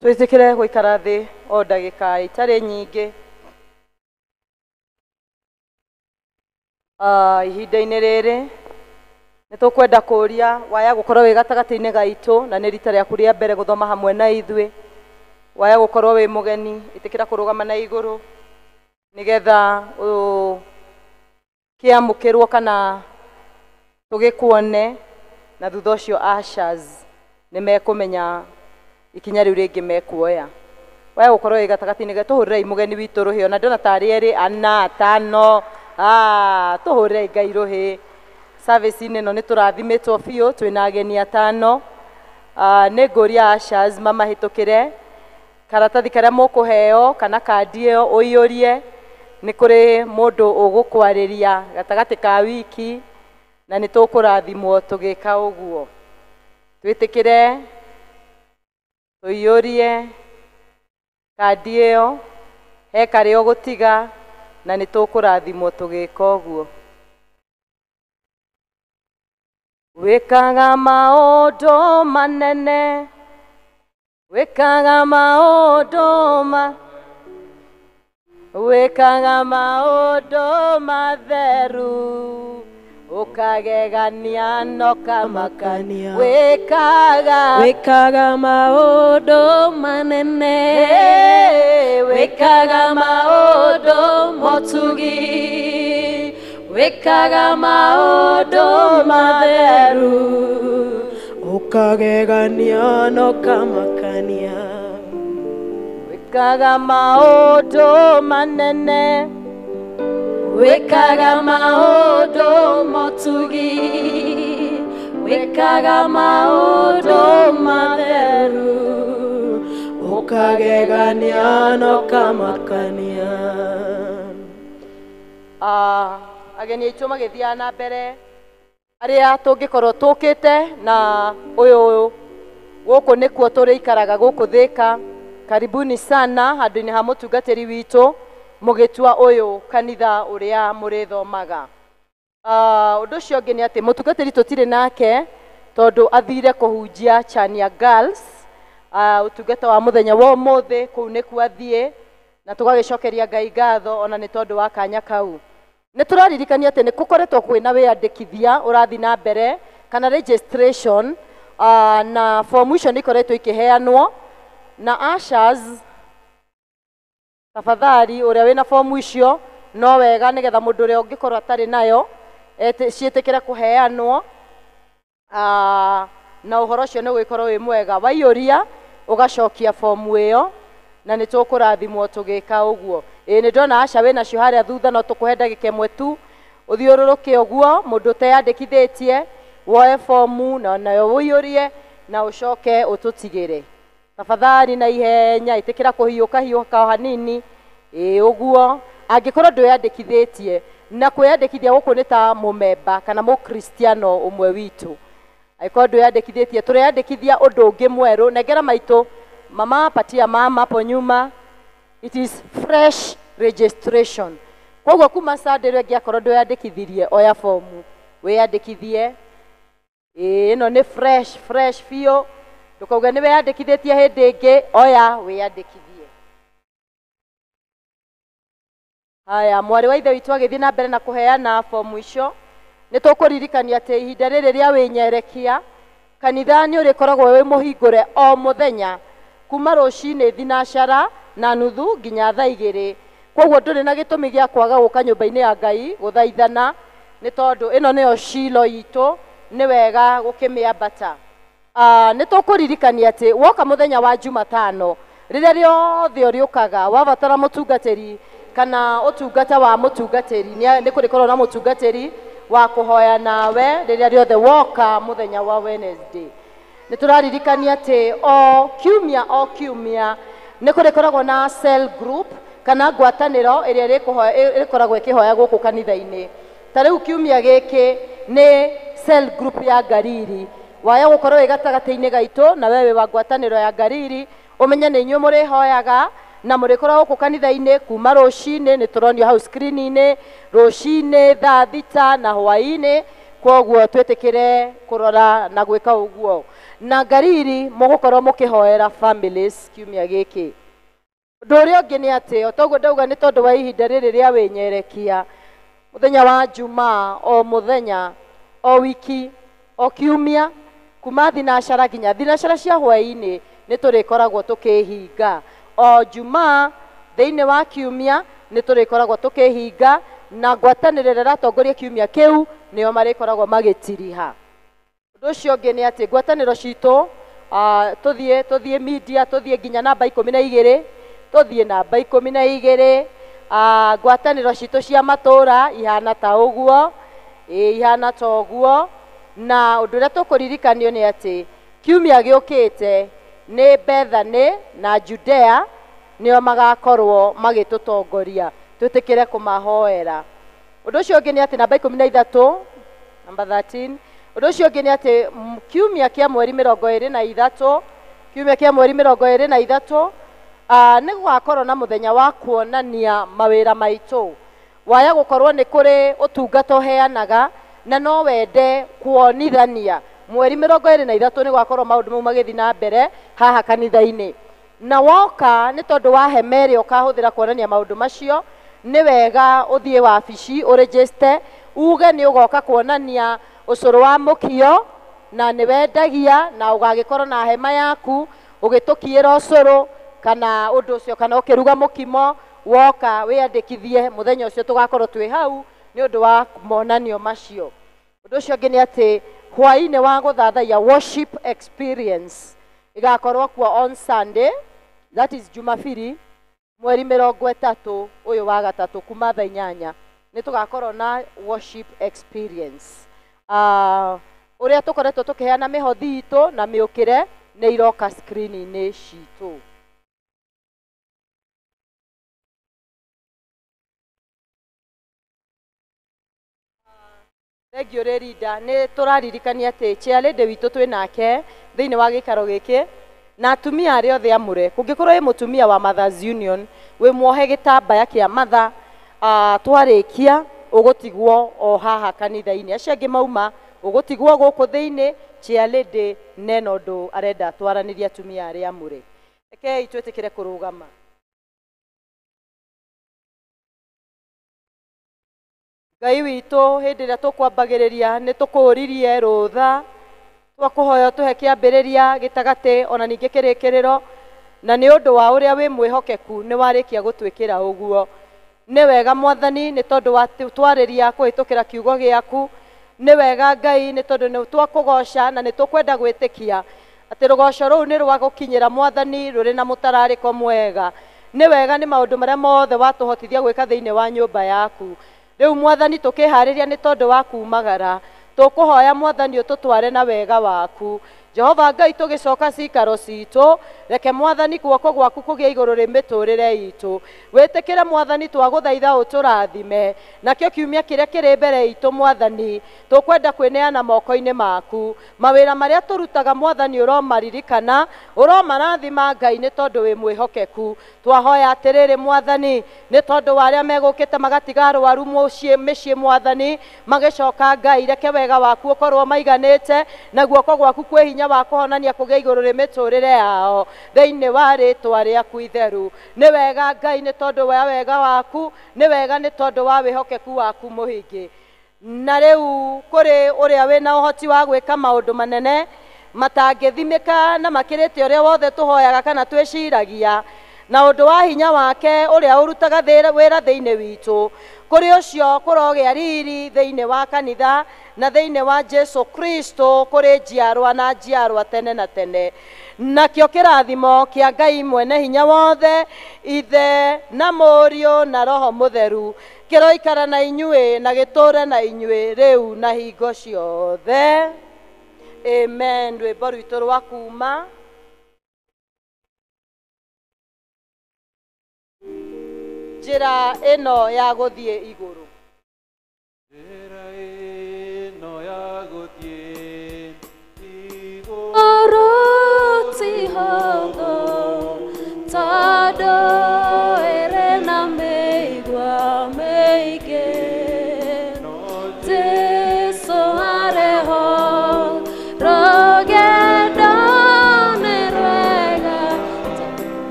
Twĩtĩkĩre gũikara thĩ o ndagĩka itarĩ nyingĩ. Ihinda-inĩ rĩrĩ nĩ tũkwenda kũria waya gũkorwo wĩ gatagatĩ-inĩ gaitũ, na nĩ rita rĩaku rĩa mbere gũthoma hamwe na ithuĩ. Waya gũkorwo wĩ mũgeni, ĩtĩkĩra kũrũgama na igũrũ nĩgetha kĩamũkĩrwo kana tũgĩkuone, na thutha ũcio ushers nĩ mekũmenya ikinya rĩu rĩngĩ mekuoya. Waya gũkorwo wĩ gatagatĩ-inĩ gaitũ, tũhũrĩrei mũgeni witũ rũhĩ, ona ndona tarĩ erĩ ana atano, tũhũrĩrei Ngai rũhĩ. Service-inĩ ĩno nĩ tũrathimĩtwo biũ, twĩna ageni atano. Nĩ ngũria ushers mamahĩtũkĩre karatathi karĩa mũkũheo kana kandi ĩyo ũiyũrie. Nĩ kũrĩ mũndũ ũgũkwarĩria gatagatĩ ka wiki na nĩ tũkũrathimwo tũgĩka ũguo. Twĩtĩkĩre tũiyũrie kandi ĩyo, he karĩa ũgũtiga na nĩ tũkũrathimwo tũgĩka ũguo. Wĩkaga maũndũ manene, wĩkaga maũndũ wĩkaga maũndũ matheru, ũkagegania na ũkamakania. Wĩkaga maũndũ manene, wĩkaga maũndũ motugi, wĩkaga maũndũ matheru, ũkagegania na ũkamakania. Wĩkaga maũndũ manene, wĩkaga maũndũ motugi, wĩkaga maũndũ matheru, ũkagegania na ũkamakania. Ageni aitũ magĩthiaga na mbere, arĩa tũngĩkorwo tũkĩte na ũyũ gũkũ nĩkuo tũrĩikaraga gũkũ Thĩka, karibuni sana handũ-inĩ ha mũtungatĩri witũ mũgĩtua ũyũ kanitha ũrĩa mũrĩthomaga. Ũndũ ũcio ũngĩ nĩ atĩ mũtungatĩri tũtirĩ nake tondũ athire kũhunjia Chania Girls, ũtungata wa mũthenya wa ũmũthĩ, kũu nĩkuo athiĩ, na tũgagĩcokeria Ngai ngatho ona nĩ tondũ wa kanya kau. Nĩ tũraririkania atĩ nĩ gũkoretwo kwĩna wĩyandĩkithia ũrathi na mbere kana registration, na fomu icio nĩ ikoretwo ikĩheanwo, na ushers tafadhali ũrĩa wĩna fomu icio no wega nĩgetha mũndũ ũrĩa ũngĩkorwo atarĩ nayo ciĩtĩkĩre kũheanwo, na ũhoro ũcio nĩ ũgũgĩkorwo wĩ mwega. Waiyũria ũgacokia fomu ĩyo na nĩ tũkũrathimwo tũgĩka ũguo. Nĩ ndona Asha wĩnacio harĩa thutha, no tũkũhe ndagĩka ĩmwe tu ũthiũrũrũke ũguo, mũndũ ũteyandĩkithĩtie woe fomu na nayo ũiyũrie na ũcoke ũtũtigĩre. Tafadhali na ihenya, ĩtĩkĩra kũhiũka o hanini ũguo. Angĩkorwo ndwĩyandĩkithĩtie, na kwĩyandĩkithia gũkũ nĩ ta mũmemba kana mũkristiano ũmwe witũ. Angĩkorwo ndwĩyandĩkithĩtie, tũreyandĩkithia ũndũ ũngĩ mwerũ. Nengera maitũ mama patia mama hapo nyuma, it is fresh registration. Koguo kuma Sunday rĩu angĩkorwo ndwĩyandĩkithirie, oya fomu wĩyandĩkithie. Ĩno nĩ fresh biũ, ndũkauga nĩ wĩyandĩkithĩtie hĩndĩ ĩngĩ, oya wĩyandĩkithie. haya mwari wa ithe witũ agĩthiĩ na mbere na kũheana fomu icio nĩ tũkũririkania atĩ ihinda rĩrĩ rĩa wĩnyerekia kanitha nĩ ũrĩkoragwo wĩ mũhingũre o mũthenya kuma rũcinĩ thinacara na nuthu nginya thaa 2. Koguo ndũrĩ na gĩtũmi gĩa kwaga gũka nyũmba-inĩ ya Ngai gũthaithana nĩ tondũ ĩno nĩyo Shilo itũ, nĩ wega gũkĩmĩambata. Nĩ tũkũririkania atĩ woka mũthenya wa Jumatano rĩrĩa rĩothe ũrĩũkaga wabatara mũtungatĩri kana ũtungata wa mũtungatĩri nĩ kũrĩkorwo na mũtungatĩri wa kũhoya nawe rĩrĩa rĩothe woka mũthenya wa Wednesday. Nĩ tũraririkania atĩ o kiumia nĩ kũrĩkoragwo na cell group kana ngwatanĩro ĩrĩa ĩkoragwo ĩkĩhoya gũkũ kanitha-inĩ. Ta rĩu kiumia gĩkĩ nĩ cell group ya Ngariri, waya gũkorwo wĩ gatagatĩ-inĩ gaitũ na wewe wa ngwatanĩro ya Ngariri ũmenye nĩ inyuĩ mũrĩhoyaga na mũrĩkorwo gũkũ kanitha-inĩ kuma rũcinĩ, nĩ tũronio hau screen-inĩ, rũcinĩ thaa 6 na hwaĩ-inĩ. Koguo twĩtĩkĩre kũrora na gwĩka ũguo. Na Ngariri mũgũkorwo mũkĩhoera families kiumia gĩkĩ. Ũndũ ũrĩa ũngĩ nĩ atĩ otoguo ndauga nĩ tondũ wa ihinda rĩrĩ rĩa wĩnyerekia, mũthenya wa Jumaa o mũthenya o wiki o kiumia kuma thinacara nginya thinacara cia hwaĩ-inĩ nĩ tũrĩkoragwo tũkĩhinga. O Jumaa thĩinĩ wa kiumia nĩ tũrĩkoragwo tũkĩhinga na ngwatanĩro ĩrĩa ĩratongoria kiumia kĩu nĩo marĩkoragwo magĩtiriha. Ũndũ ũcio ũngĩ nĩ atĩ ngwatanĩro citũ tũthiĩ media tũthiĩ nginya namba 12, tũthiĩ namba 12. Ngwatanĩro citũ cia matũũra ihana ta ũguo, ihana ta ũguo. Na ũndũ ũrĩa tũkũririkanio nĩ atĩ kiumia gĩũkĩte nĩ Bethany na Judea nĩo magakorwo magĩtũtongoria, twĩtĩkĩre kũmahoera. Ũndũ ũcio ũngĩ nĩ atĩ namba 13, namba 13. Ũndũ ũcio ũngĩ nĩ atĩ kiumia kĩa mweri 23, kiumia kĩa mweri 23 nĩ gũgakorwo na mũthenya wa kuonania mawĩra maitũ. Waya gũkorwo nĩ kũrĩ ũtungata ũheanaga na no wende kuonithania. Mweri 23 nĩ gũgakorwo maũndũ mau magĩthiĩ na mbere haha kanitha-inĩ. Na woka nĩ tondũ wa hema ĩrĩa ũkahũthĩra kuonania maũndũ macio, nĩ wega ũthiĩ wabici ũregister, uge nĩ ũgoka kuonania ũcũrũ wa mũkio na nĩ wendagia na ũgagĩkorwo na hema yaku ũgĩtũkiĩra ũcũrũ kana ũndũ ũcio kana ũkĩruga mũkimo, woka wĩandĩkithie mũthenya ũcio tũgakorwo twĩ hau nĩ ũndũ wa monanio macio. Ũndũ ũcio ũngĩ nĩ atĩ hwaĩ-inĩ wa gũthathaiya worship experience igakorwo kuo on Sunday, that is Jumapili, mweri 30 ũyũ wa gatatũ kuma thaa 8 nĩ tũgakorwo na worship experience. Ũrĩa tũkoretwo tũkĩheana mĩhothi itũ na mĩũkĩre nĩ iroka screen-inĩ citũ. Thengiũ Rĩrinda, nĩ tũraririkania atĩ chairlady witũ twĩ nake thĩinĩ wa gĩikaro gĩkĩ na atumia arĩa othe amũre. Kũngĩkorwo wĩ mũtumia wa Mothers Union wĩ muohe gĩtambaya kĩa matha, twarĩkia ũgũtigwo o haha kanitha-inĩ. Acio angĩ mauma ũgũtigwo gũkũ thĩinĩ, chairlady nena ũndũ arenda twaranĩria atumia arĩa amũre. Rekei twĩtĩkĩre kũrũgama. Ngai witũ hĩndĩ ĩrĩa tũkwambagĩrĩria nĩ tũkũũririe rũtha, twakũhoya tũhe kĩambĩrĩria gĩtagatĩ ona ningĩ kĩrĩkĩrĩro, na nĩ ũndũ wa ũrĩa wĩ mwĩhokeku nĩ warĩkia gũtwĩkĩra ũguo. Nĩ wega Mwathani nĩ tondũ wa twarĩria kũhĩtũkĩra kiugo gĩaku. Nĩ wega Ngai nĩ tondũ nĩ twakũgoca na nĩ tũkwenda gwĩtĩkia atĩ rũgoco rũu nĩ rwagũkinyĩra Mwathani rũrĩ na mũtararĩko mwega. Nĩ wega nĩ maũndũ marĩa mothe watũhotithia gwĩka thĩinĩ wa nyũmba yaku. Rĩu Mwathani tũkĩharĩria nĩ tondũ wa kumagara, tũkũhoya Mwathani ũtũtware na wega waku. Jehova Ngai tũgĩcoka cikaro citũ, reke Mwathani guoko gwaku kũgĩa igũrũ rĩ mĩtũrĩre itũ. Wĩtĩkĩre Mwathani twagũthaitha ũtũrathime, nakĩo kiumia kĩrĩa kĩrĩ mbere itũ Mwathani tũkwenda kwĩneana moko-inĩ maku. Mawĩra marĩa tũrutaga Mwathani ũromaririkana, ũromarathima Ngai nĩ tondũ wĩ mwĩhokeku. Twahoya atĩrĩrĩ Mwathani, nĩ tondũ wa arĩa megũkĩte magatiga arwaru mĩciĩ Mwathani, magĩcoka Ngai reke wega waku ũkorwo maiganĩte na guoko gwaku kwĩ hinya hinya wa kuhonania kugia iguru ri miturire yao thiini wa ritwa riaku itheru. Ni wega Ngai ni tondu wa wega waku, ni wega ni tondu wa wihokeku waku muhingi. Na riu kuri uria wina uhoti wa gwika maundu manene matangithimika na makirite uria wothe tuhoyaga kana twiciragia, na undu wa hinya wake uria urutaga wira thiini witu, kuri ucio kurogia riri thiini wa kanitha na thiini wa Jesu Kristo kuri njiarwa na njiarwa tene na tene. Nakio kirathimo kia Ngai mwene hinya wothe, Ithe na Mũriũ na Roho Mutheru kiroikara na inyuĩ na giture na inyuĩ riu na hingo ciothe. Amen. Rwĩmbo rwitũ rwa kuma njĩra ĩno ya gũthiĩ igũrũ. Njĩra